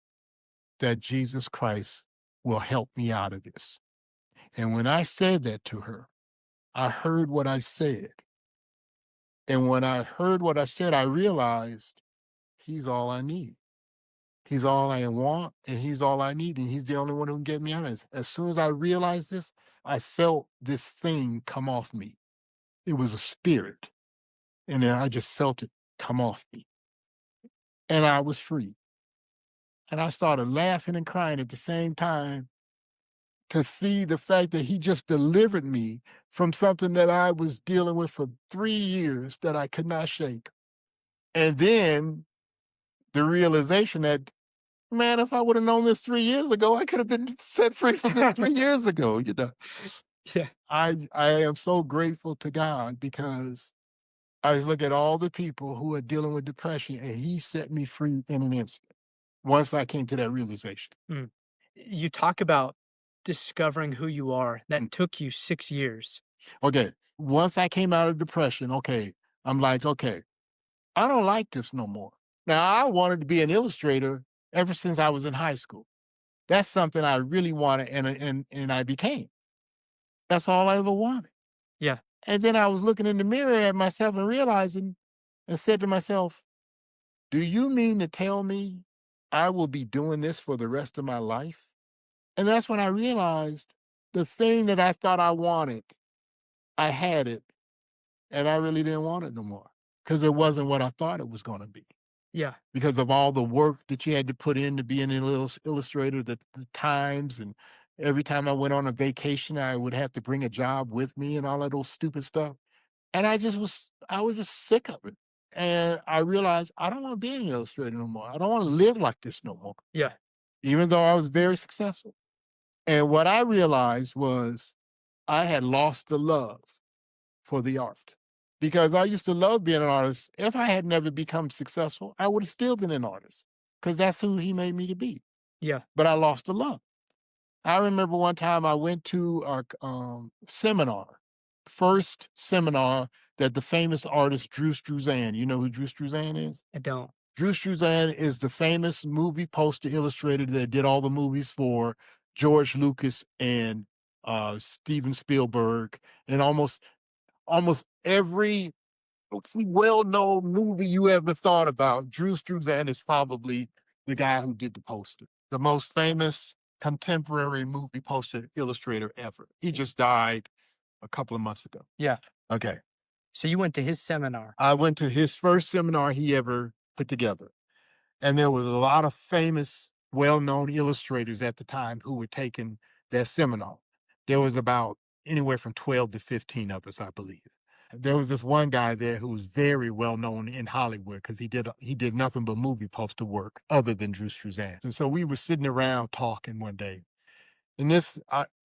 that Jesus Christ will help me out of this. And when I said that to her, I heard what I said. And when I heard what I said, I realized he's all I need. He's all I want, and he's all I need, and he's the only one who can get me out of this. As soon as I realized this, I felt this thing come off me. It was a spirit. And then I just felt it come off me. And I was free. And I started laughing and crying at the same time to see the fact that he just delivered me from something that I was dealing with for 3 years that I could not shake. And then the realization that, man, if I would have known this 3 years ago, I could have been set free from this 3 years ago. Yeah. I am so grateful to God because I look at all the people who are dealing with depression, and he set me free in an instant once I came to that realization. Mm. You talk about discovering who you are. That Mm. took you 6 years. Okay, once I came out of depression, okay, I'm like, okay, I don't like this no more. Now, I wanted to be an illustrator ever since I was in high school. That's something I really wanted, and I became. That's all I ever wanted. Yeah. And then I was looking in the mirror at myself and realizing, and said to myself, do you mean to tell me I will be doing this for the rest of my life? And that's when I realized the thing that I thought I wanted, I had it, and I really didn't want it no more because it wasn't what I thought it was going to be. Yeah. Because of all the work that you had to put in to be an illustrator, the times, and every time I went on a vacation, I would have to bring a job with me and all of those stupid stuff. And I was just sick of it. And I realized I don't want to be an illustrator no more. I don't want to live like this no more, Yeah. even though I was very successful. And what I realized was I had lost the love for the art because I used to love being an artist. If I had never become successful, I would have still been an artist because that's who he made me to be. Yeah. But I lost the love. I remember one time I went to a seminar, first seminar that the famous artist Drew Struzan. You know who Drew Struzan is? I don't. Drew Struzan is the famous movie poster illustrator that did all the movies for George Lucas and Steven Spielberg, and almost every well-known movie you ever thought about. Drew Struzan is probably the guy who did the poster, the most famous contemporary movie poster illustrator ever. He just died a couple of months ago. Yeah. Okay. So you went to his seminar. I went to his first seminar he ever put together. And there was a lot of famous, well-known illustrators at the time who were taking their seminar. There was about anywhere from 12 to 15 of us, I believe. There was this one guy there who was very well known in Hollywood because he did nothing but movie poster work other than Drew Struzan. And so we were sitting around talking one day, and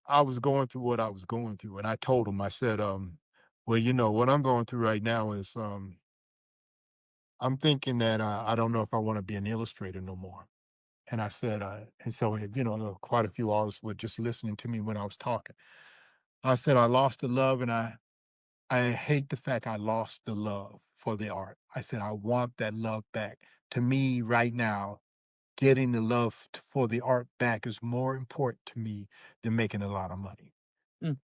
I was going through what I was going through, and I told him, I said, well, you know, what I'm going through right now is I'm thinking that I don't know if I want to be an illustrator no more. And I said, and so, you know, quite a few artists were just listening to me when I was talking. I said, I lost the love, and I hate the fact I lost the love for the art. I said, I want that love back. To me, right now, getting the love for the art back is more important to me than making a lot of money.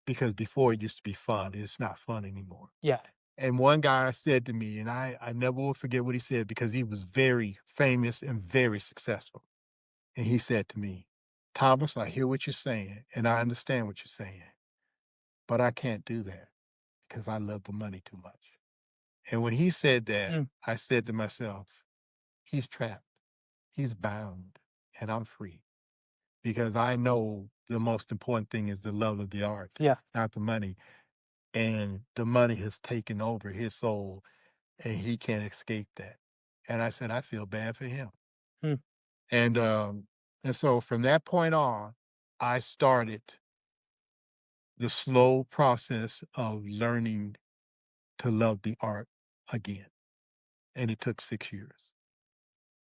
Because before it used to be fun, and it's not fun anymore. Yeah. And one guy said to me, and I never will forget what he said because he was very famous and very successful. And he said to me, Thomas, I hear what you're saying, and I understand what you're saying, but I can't do that because I love the money too much. And when he said that, I said to myself, he's trapped, he's bound, and I'm free because I know the most important thing is the love of the art, not the money. And the money has taken over his soul, and he can't escape that. And I said, I feel bad for him. And so from that point on, I started the slow process of learning to love the art again. And it took 6 years.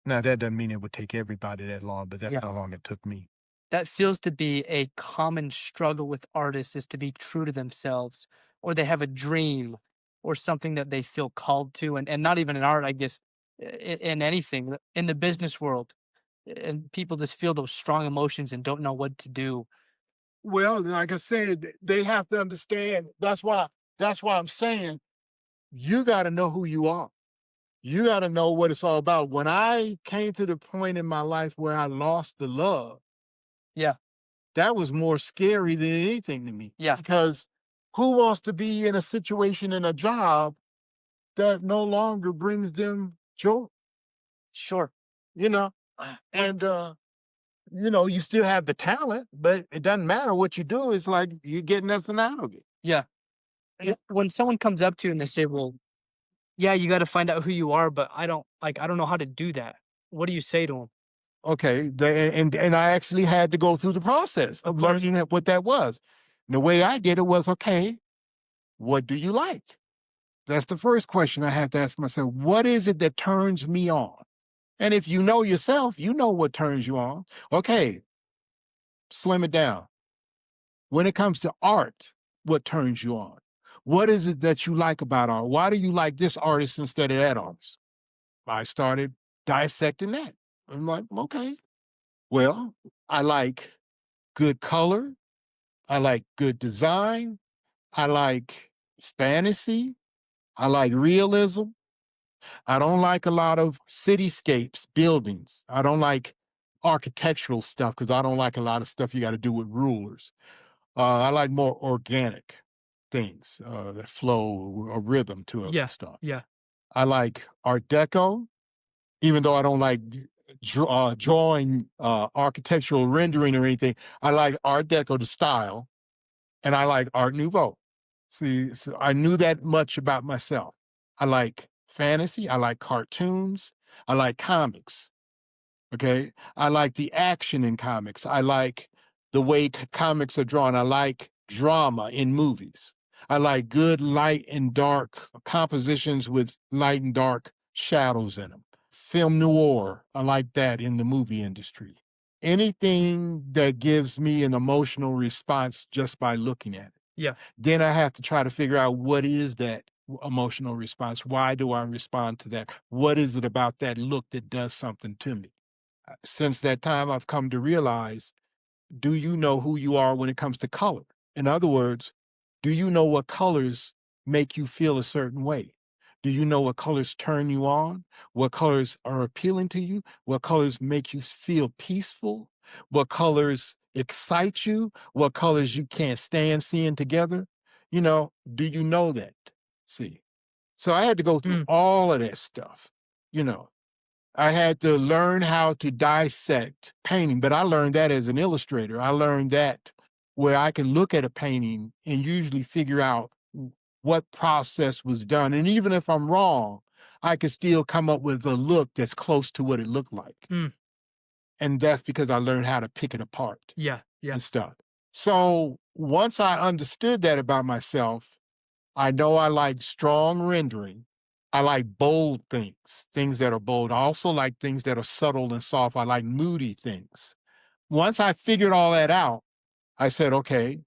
Now, that doesn't mean it would take everybody that long, but that's how long it took me. That feels to be a common struggle with artists, is to be true to themselves, or they have a dream or something that they feel called to, and not even in art, I guess, in anything, in the business world. And people just feel those strong emotions and don't know what to do. Well, like I said, they have to understand. That's why I'm saying you got to know who you are. You got to know what it's all about. When I came to the point in my life where I lost the love, that was more scary than anything to me. Because who wants to be in a situation, in a job that no longer brings them joy? Sure. You know, and you know, you still have the talent, but it doesn't matter what you do. It's like you get nothing out of it. Yeah. When someone comes up to you and they say, well, yeah, you got to find out who you are, but I don't know how to do that. What do you say to them? Okay, and I actually had to go through the process of learning what that was. And the way I did it was, okay, what do you like? That's the first question I have to ask myself. What is it that turns me on? And if you know yourself, you know what turns you on. Okay, slim it down. When it comes to art, what turns you on? What is it that you like about art? Why do you like this artist instead of that artist? I started dissecting that. I'm like, okay, well, I like good color. I like good design. I like fantasy. I like realism. I don't like a lot of cityscapes, buildings. I don't like architectural stuff because I don't like a lot of stuff you got to do with rulers. I like more organic things that flow, a rhythm to it and stuff. Yeah. I like Art Deco, even though I don't like drawing architectural rendering or anything. I like Art Deco, the style, and I like Art Nouveau. See, so I knew that much about myself. I like fantasy. I like cartoons. I like comics. Okay. I like the action in comics. I like the way comics are drawn. I like drama in movies. I like good light and dark compositions with light and dark shadows in them. Film noir, I like that in the movie industry. anything that gives me an emotional response just by looking at it. Yeah. Then I have to try to figure out what is that emotional response? Why do I respond to that? What is it about that look that does something to me? Since that time, I've come to realize, do you know who you are when it comes to color? In other words, do you know what colors make you feel a certain way? Do you know what colors turn you on? What colors are appealing to you? What colors make you feel peaceful? What colors excite you? What colors you can't stand seeing together? Do you know that? See, so I had to go through Mm. all of that stuff. I had to learn how to dissect painting, but I learned that as an illustrator. I learned that where I can look at a painting and usually figure out what process was done. And even if I'm wrong, I can still come up with a look that's close to what it looked like. Mm. And that's because I learned how to pick it apart Yeah. Yeah. and stuff. So once I understood that about myself, I know I like strong rendering. I like bold things that are bold. I also like things that are subtle and soft. I like moody things. Once I figured all that out, I said, okay,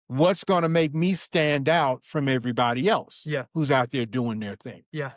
what's going to make me stand out from everybody else Yeah. who's out there doing their thing? Yeah.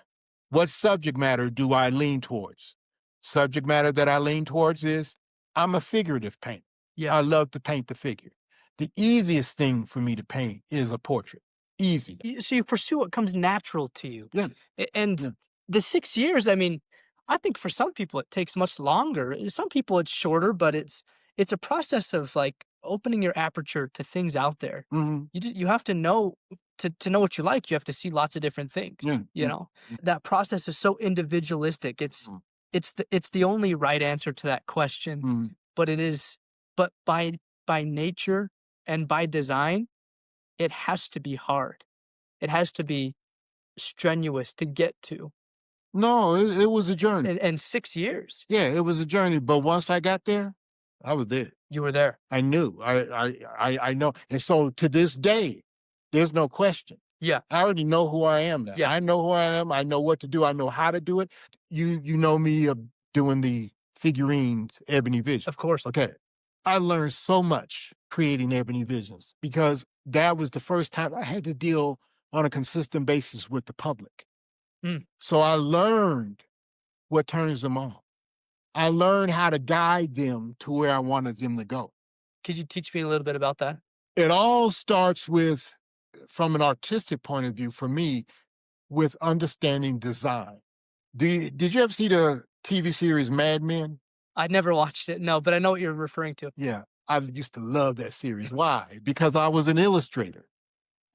What subject matter do I lean towards? Subject matter that I lean towards is I'm a figurative painter. Yeah. I love to paint the figure. The easiest thing for me to paint is a portrait. Easy. So you pursue what comes natural to you. Yeah. And Yeah. the 6 years, I mean, I think for some people it takes much longer. Some people it's shorter, but it's a process of like opening your aperture to things out there. Mm-hmm. You have to know to know what you like. You have to see lots of different things. Yeah. You know, that process is so individualistic. Mhm. It's the only right answer to that question. Mm-hmm. But it is. But by nature and by design, it has to be hard. It has to be strenuous to get to. No, it was a journey. And 6 years, Yeah, it was a journey. But once I got there, I was there. you were there. I knew. I know. And so to this day, there's no question. Yeah. I already know who I am now. Yeah. I know who I am. I know what to do. I know how to do it. You know me doing the figurines, Ebony Vision. Of course. Okay. I learned so much creating Ebony Visions because that was the first time I had to deal on a consistent basis with the public. Mm. So I learned what turns them on. I learned how to guide them to where I wanted them to go. Could you teach me a little bit about that? It all starts with, from an artistic point of view, for me, with understanding design. Did you ever see the TV series Mad Men? I never watched it, no, but I know what you're referring to. Yeah, I used to love that series. Why? Because I was an illustrator.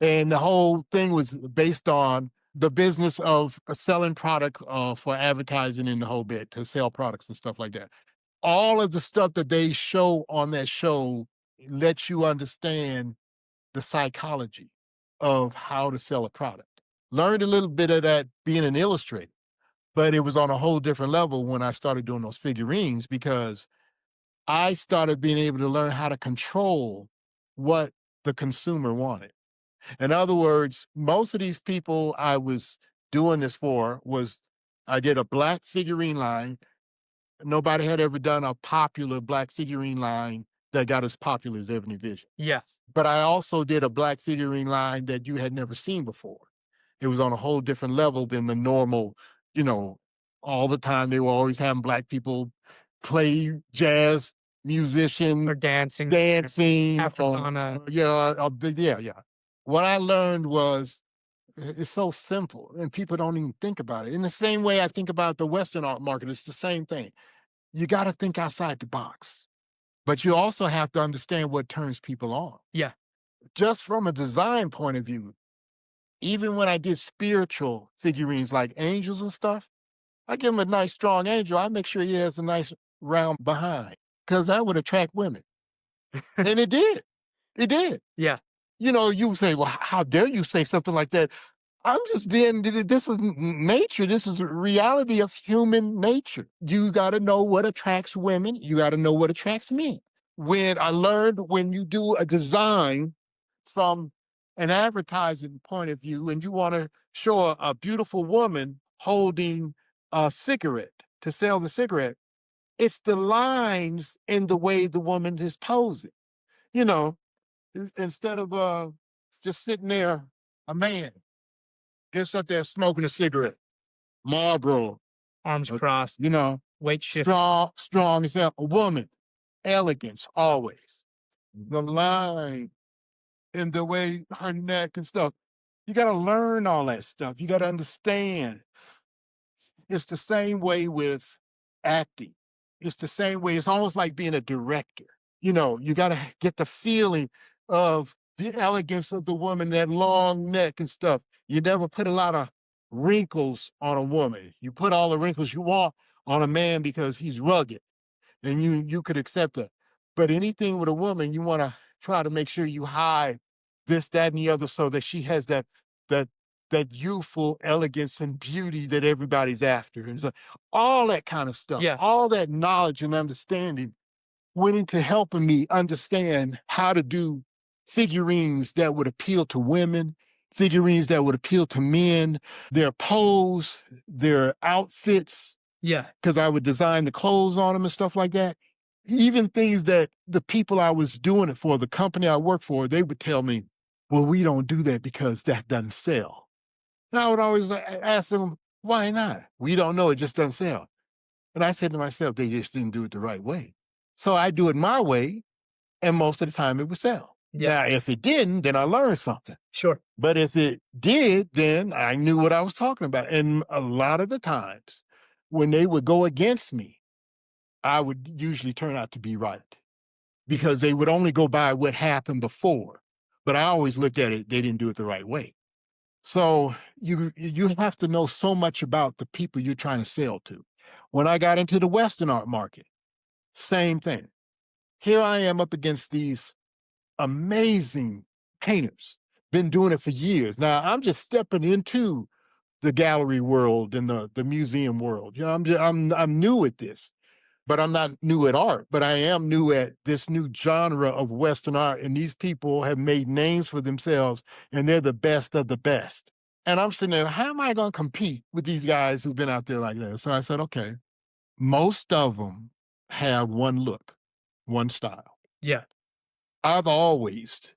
And the whole thing was based on the business of selling product for advertising in the whole bit, to sell products and stuff like that. All of the stuff that they show on that show lets you understand the psychology of how to sell a product. Learned a little bit of that being an illustrator, but it was on a whole different level when I started doing those figurines because I started being able to learn how to control what the consumer wanted. In other words, most of these people I was doing this for was I did a black figurine line. Nobody had ever done a popular black figurine line that got as popular as Ebony Vision. Yeah. But I also did a black figurine line that you had never seen before. It was on a whole different level than the normal, all the time they were always having black people play jazz, musician, Or dancing. Africana. Africana. Yeah. What I learned was it's so simple and people don't even think about it. In the same way I think about the Western art market, it's the same thing. You got to think outside the box, but you also have to understand what turns people on. Yeah. Just from a design point of view, even when I did spiritual figurines like angels and stuff, I give him a nice strong angel. I make sure he has a nice round behind because that would attract women. And it did. It did. Yeah. You say, well, how dare you say something like that? I'm just this is nature. This is reality of human nature. You got to know what attracts women. You got to know what attracts men. When I learned when you do a design from an advertising point of view and you want to show a beautiful woman holding a cigarette to sell the cigarette, It's the lines in the way the woman is posing. You know, instead of just sitting there, a man gets up there smoking a cigarette, Marlboro, Arms crossed, you know, weight shift. strong as hell. A woman, elegance always. The line in the way her neck and stuff. You got to learn all that stuff. You got to understand. It's the same way with acting. It's the same way. It's almost like being a director. You know, you got to get the feeling of the elegance of the woman, that long neck and stuff. You never put a lot of wrinkles on a woman. You put all the wrinkles you want on a man because he's rugged and you could accept it. But anything with a woman, you want to try to make sure you hide this, that, and the other so that she has that that youthful elegance and beauty that everybody's after. And so all that kind of stuff, Yeah. all that knowledge and understanding went into helping me understand how to do figurines that would appeal to women, figurines that would appeal to men, their pose, their outfits, Yeah. because I would design the clothes on them and stuff like that. Even things that the people I was doing it for, the company I work for, they would tell me, well, we don't do that because that doesn't sell. And I would always ask them, why not? We don't know, it just doesn't sell. And I said to myself, they just didn't do it the right way. So I do it my way, and most of the time it would sell. Yeah. Now, if it didn't, then I learned something. Sure. But if it did, then I knew what I was talking about. And a lot of the times when they would go against me, I would usually turn out to be right because they would only go by what happened before. But I always looked at it, they didn't do it the right way. So you have to know so much about the people you're trying to sell to. When I got into the Western art market, same thing. Here I am up against these amazing painters, been doing it for years. Now I'm just stepping into the gallery world and the museum world. You know, I'm new at this, but I'm not new at art, but I am new at this new genre of Western art. And these people have made names for themselves and they're the best of the best. And I'm sitting there, how am I going to compete with these guys who've been out there like that? So I said, okay, most of them have one look, one style. Yeah. I've always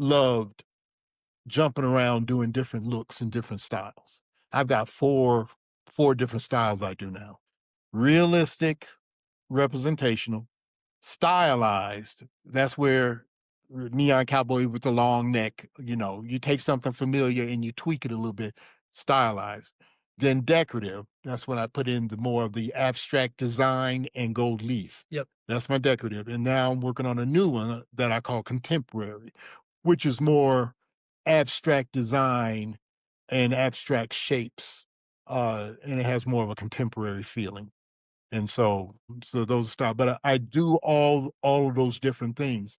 loved jumping around doing different looks and different styles. I've got four different styles I do now. Realistic, representational, stylized. That's where Neon Cowboy with the long neck, you know, you take something familiar and you tweak it a little bit, stylized. Then decorative, that's when I put in the more of the abstract design and gold leaf. Yep. That's my decorative. And now I'm working on a new one that I call contemporary, which is more abstract design and abstract shapes. And it has more of a contemporary feeling. And so those style, but I do all of those different things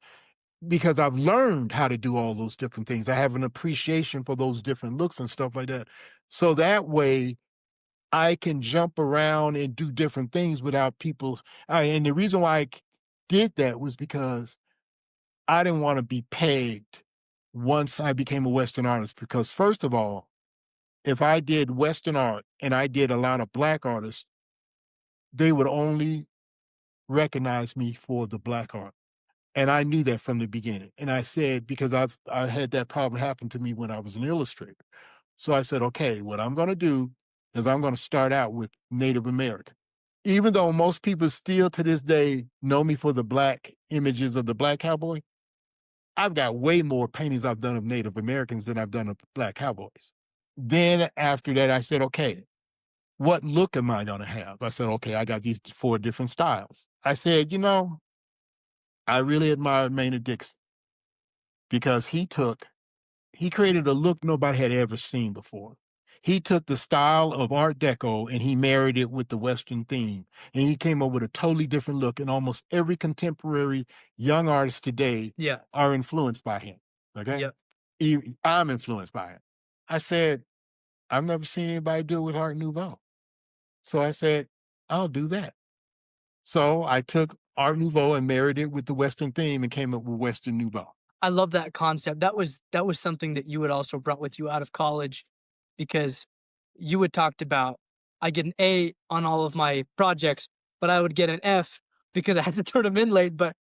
because I've learned how to do all those different things. I have an appreciation for those different looks and stuff like that. So that way I can jump around and do different things without people. And the reason why I did that was because I didn't want to be pegged once I became a Western artist, because first of all, if I did Western art and I did a lot of Black artists, they would only recognize me for the Black art. And I knew that from the beginning. And I said, because I had that problem happen to me when I was an illustrator. So I said, okay, what I'm going to do is I'm going to start out with Native American. Even though most people still to this day know me for the Black images of the Black cowboy, I've got way more paintings I've done of Native Americans than I've done of Black cowboys. Then after that, I said, okay, what look am I going to have? I said, okay, I got these 4 different styles. I said, you know, I really admire Maynard Dixon because he created a look nobody had ever seen before. He took the style of Art Deco and he married it with the Western theme. And he came up with a totally different look. And almost every contemporary young artist today are influenced by him. Okay? Yep. I'm influenced by it. I said, I've never seen anybody do it with Art Nouveau. So I said, I'll do that. So I took Art Nouveau and married it with the Western theme and came up with Western Nouveau. I love that concept. That was something that you had also brought with you out of college, because you had talked about, I get an A on all of my projects but I would get an F because I had to turn them in late. But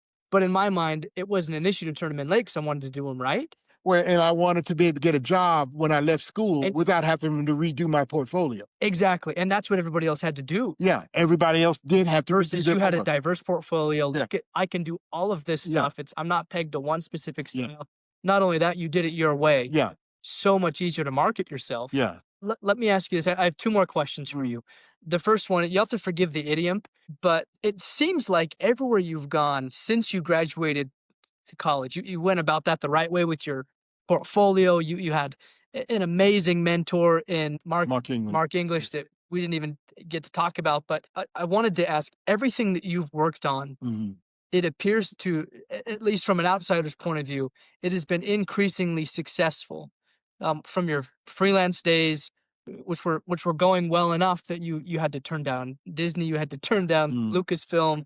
in my mind, it wasn't an issue to turn them in late because I wanted to do them right. And I wanted to be able to get a job when I left school And without having to redo my portfolio. exactly, and that's what everybody else had to do. Yeah, everybody else did have to redo Versus their you had a portfolio. diverse portfolio. Yeah. Look at, I can do all of this Yeah. stuff. I'm not pegged to one specific Yeah. style. Not only that, you did it your way. Yeah, So much easier to market yourself. yeah. Let me ask you this. I have two more questions for you. The first one, you have to forgive the idiom, but it seems like everywhere you've gone since you graduated to college, you went about that the right way with your portfolio. You had an amazing mentor in Mark England. Mark English that we didn't even get to talk about. But I wanted to ask, everything that you've worked on, Mhm. it appears to, at least from an outsider's point of view, it has been increasingly successful. From your freelance days, which were going well enough that you had to turn down Disney, you had to turn down Lucasfilm,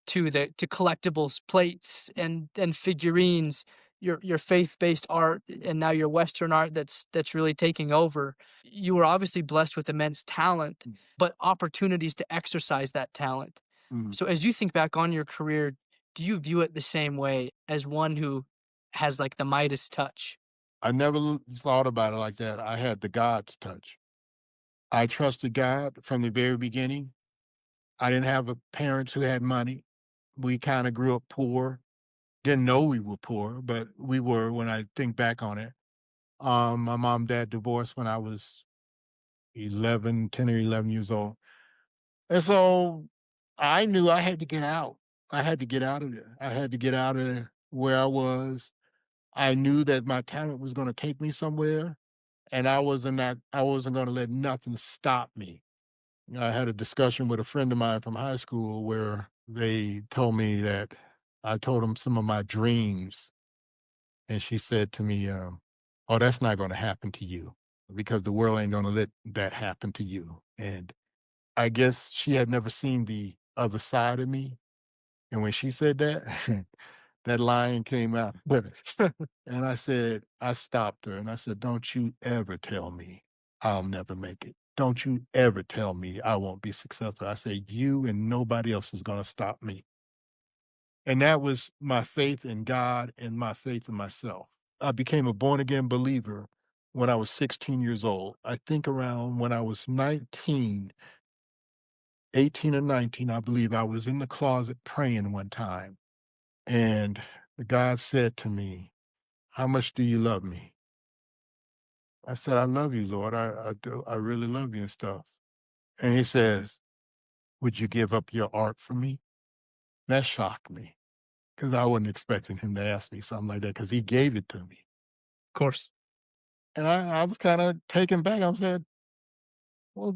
to collectibles, plates, and figurines, your faith-based art, and now your Western art that's really taking over. You were obviously blessed with immense talent, but opportunities to exercise that talent. So as you think back on your career, do you view it the same way as one who has like the Midas touch? I never thought about it like that. I had the God's touch. I trusted God from the very beginning. I didn't have parents who had money. We kind of grew up poor. Didn't know we were poor, but we were when I think back on it. My mom and dad divorced when I was 10 or 11 years old. And so I knew I had to get out. I had to get out of there. I had to get out of where I was. I knew that my talent was going to take me somewhere, and I wasn't going to let nothing stop me. I had a discussion with a friend of mine from high school where they told me that I told them some of my dreams, and she said to me, "Oh, that's not going to happen to you because the world ain't going to let that happen to you." And I guess she had never seen the other side of me, and when she said that, that lion came out. And I stopped her and I said, "Don't you ever tell me I'll never make it. Don't you ever tell me I won't be successful." I said, "You and nobody else is going to stop me." And that was my faith in God and my faith in myself. I became a born again believer when I was 16 years old. I think around when I was 18 or 19, I believe I was in the closet praying one time. And God said to me, "How much do you love me?" I said, "I love you, Lord. I do. I really love you and stuff." And he says, "Would you give up your art for me?" That shocked me because I wasn't expecting him to ask me something like that because he gave it to me. Of course. And I was kind of taken back. I said, "Well,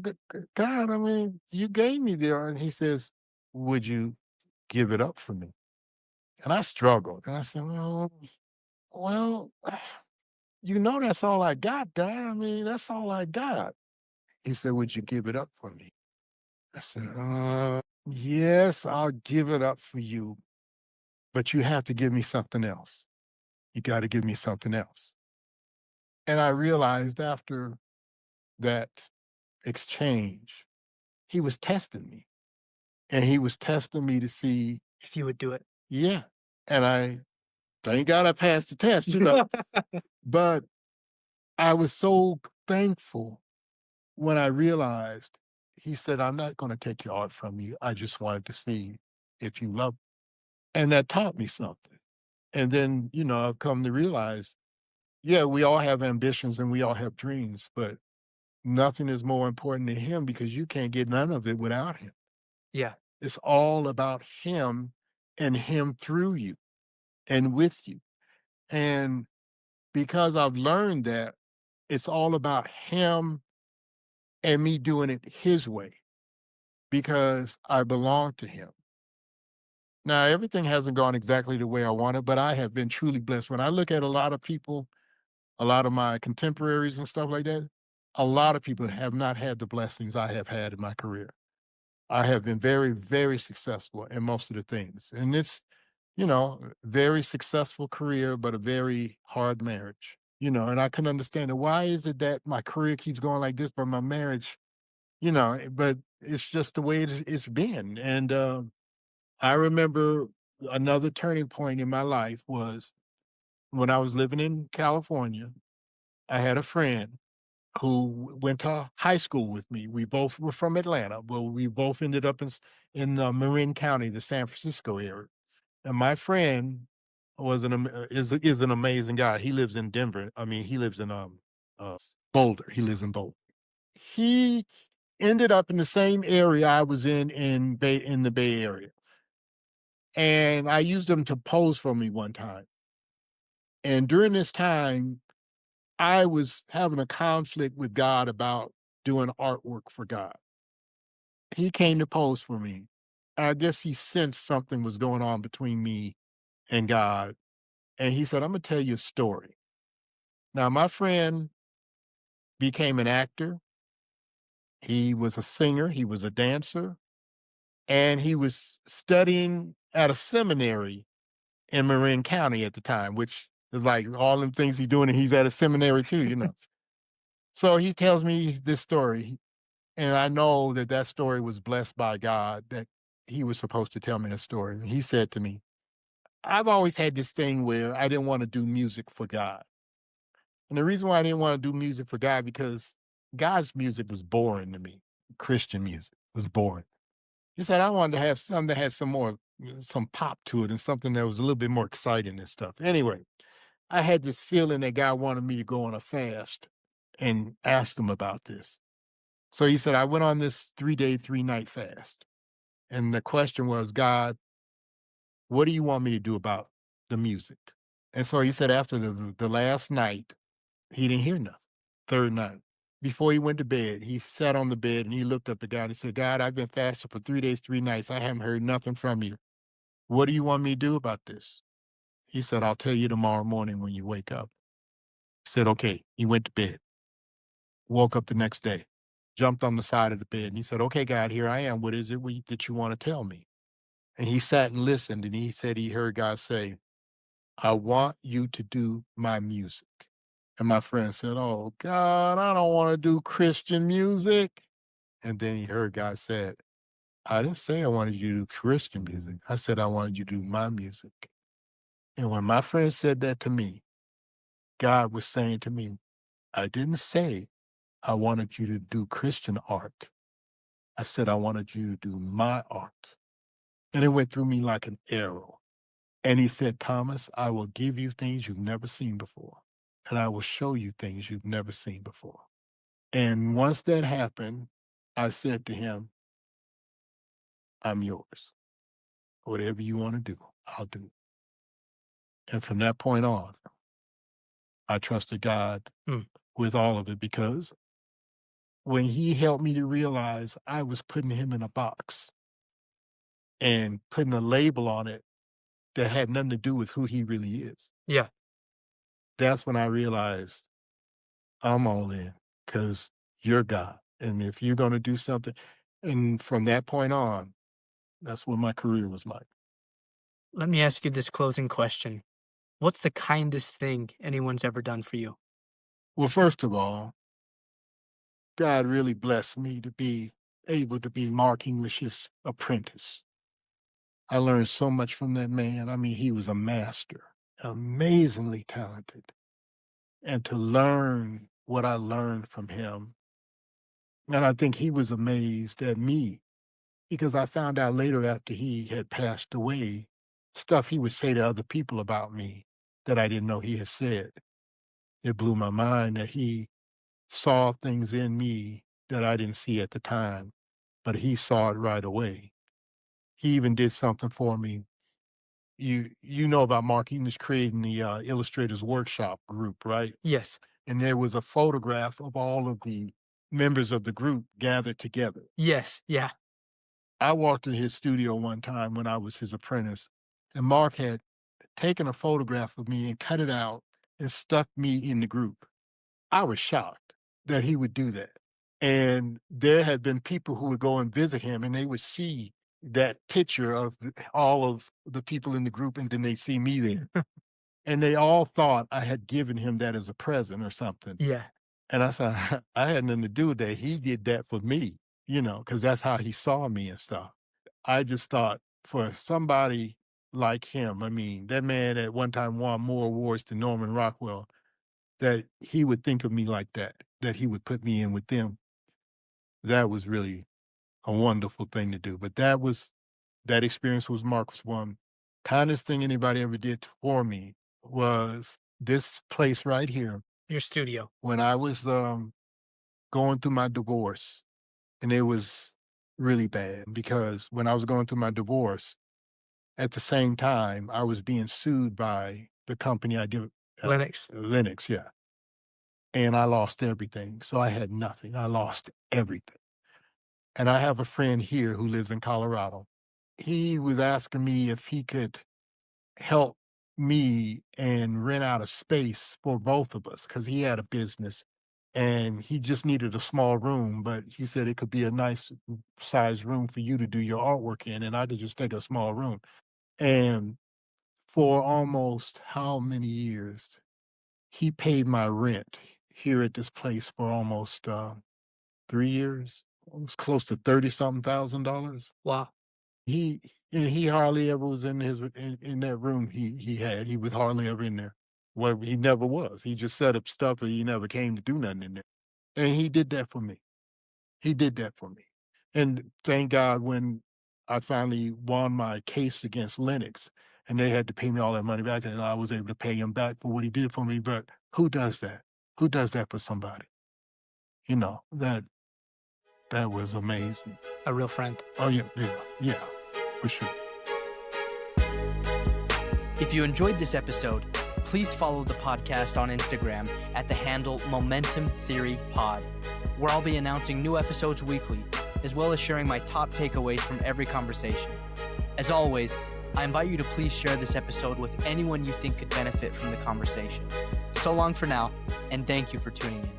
God, I mean, you gave me the art." And he says, "Would you give it up for me?" And I struggled. And I said, well, that's all I got, God. I mean, that's all I got." He said, "Would you give it up for me?" I said, yes, I'll give it up for you, but you have to give me something else. You got to give me something else." And I realized after that exchange, he was testing me. And he was testing me to see, If you would do it. yeah. And thank God I passed the test, But I was so thankful when I realized he said, "I'm not going to take your art from you. I just wanted to see if you love." And that taught me something. And then, I've come to realize, yeah, we all have ambitions and we all have dreams, but nothing is more important than him because you can't get none of it without him. Yeah. It's all about him and him through you and with you. And because I've learned that it's all about him and me doing it his way because I belong to him. Now, everything hasn't gone exactly the way I wanted, but I have been truly blessed. When I look at a lot of people, a lot of my contemporaries and stuff like that, a lot of people have not had the blessings I have had in my career. I have been very, very successful in most of the things. And it's, very successful career, but a very hard marriage, and I can understand it. Why is it that my career keeps going like this, but my marriage but it's just the way it's been. And I remember another turning point in my life was when I was living in California. I had a friend who went to high school with me. We both were from Atlanta, but we both ended up in Marin County, the San Francisco area. And my friend is an amazing guy. He lives in Denver. I mean, he lives in Boulder. He lives in Boulder. He ended up in the same area I was in the Bay Area. And I used him to pose for me one time. And during this time, I was having a conflict with God about doing artwork for God. He came to pose for me. I guess he sensed something was going on between me and God. And he said, I'm going to tell you a story. Now, my friend became an actor. He was a singer. He was a dancer. And he was studying at a seminary in Marin County at the time, which is like all them things he's doing, and he's at a seminary too. So he tells me this story. And I know that that story was blessed by God, that he was supposed to tell me a story. And he said to me, I've always had this thing where I didn't want to do music for God. And the reason why I didn't want to do music for God, because God's music was boring to me. Christian music was boring. He said, I wanted to have something that had some pop to it and something that was a little bit more exciting and stuff. Anyway, I had this feeling that God wanted me to go on a fast and ask him about this. So he said, I went on this 3-day, 3-night fast. And the question was, God, what do you want me to do about the music? And so he said, after the last night, he didn't hear nothing. Third night, before he went to bed, he sat on the bed and he looked up at God and he said, God, I've been fasting for 3 days, 3 nights. I haven't heard nothing from you. What do you want me to do about this? He said, I'll tell you tomorrow morning when you wake up. He said, okay. He went to bed, woke up the next day, jumped on the side of the bed, and he said, okay, God, here I am. What is it that you want to tell me? And he sat and listened, and he said he heard God say, I want you to do my music. And my friend said, oh, God, I don't want to do Christian music. And then he heard God said, I didn't say I wanted you to do Christian music. I said I wanted you to do my music. And when my friend said that to me, God was saying to me, I didn't say I wanted you to do Christian art. I said I wanted you to do my art. And it went through me like an arrow. And he said, Thomas, I will give you things you've never seen before. And I will show you things you've never seen before. And once that happened, I said to him, I'm yours. Whatever you want to do, I'll do. And from that point on, I trusted God with all of it, because when he helped me to realize I was putting him in a box and putting a label on it that had nothing to do with who he really is, Yeah. that's when I realized I'm all in, because you're God. And if you're going to do something, and from that point on, that's what my career was like. Let me ask you this closing question. What's the kindest thing anyone's ever done for you? Well, first of all, God really blessed me to be able to be Mark English's apprentice. I learned so much from that man. I mean, he was a master, amazingly talented. And to learn what I learned from him, and I think he was amazed at me, because I found out later, after he had passed away, stuff he would say to other people about me that I didn't know he had said. It blew my mind that he saw things in me that I didn't see at the time, but he saw it right away. He even did something for me. You know about Mark English creating the Illustrators Workshop group, right? Yes. And there was a photograph of all of the members of the group gathered together. Yes. Yeah. I walked in his studio one time when I was his apprentice, and Mark had taken a photograph of me and cut it out and stuck me in the group. I was shocked that he would do that. And there had been people who would go and visit him, and they would see that picture of all of the people in the group, and then they'd see me there. And they all thought I had given him that as a present or something. Yeah. And I said, I had nothing to do with that. He did that for me. because that's how he saw me and stuff. I just thought for somebody like him, I mean, that man at one time won more awards than Norman Rockwell, that he would think of me like that he would put me in with them. That was really a wonderful thing to do. But that experience was Marcus one. Kindest thing anybody ever did for me was this place right here. Your studio. When I was going through my divorce, and it was really bad because when I was going through my divorce, at the same time, I was being sued by the company I did. Linux. Linux, yeah. And I lost everything. So I had nothing. I lost everything. And I have a friend here who lives in Colorado. He was asking me if he could help me and rent out a space for both of us because he had a business and he just needed a small room, but he said it could be a nice size room for you to do your artwork in, and I could just take a small room. And for almost how many years? He paid my rent here at this place for almost 3 years. It was close to 30-something $1,000. Wow. He hardly ever was in that room he had. He was hardly ever in there. Well, he never was. He just set up stuff and he never came to do nothing in there. And he did that for me. He did that for me. And thank God when I finally won my case against Linux and they had to pay me all that money back and I was able to pay him back for what he did for me. But who does that? Who does that for somebody? That was amazing. A real friend. Oh, yeah, for sure. If you enjoyed this episode, please follow the podcast on Instagram at the handle Momentum Theory Pod, where I'll be announcing new episodes weekly, as well as sharing my top takeaways from every conversation. As always, I invite you to please share this episode with anyone you think could benefit from the conversation. So long for now, and thank you for tuning in.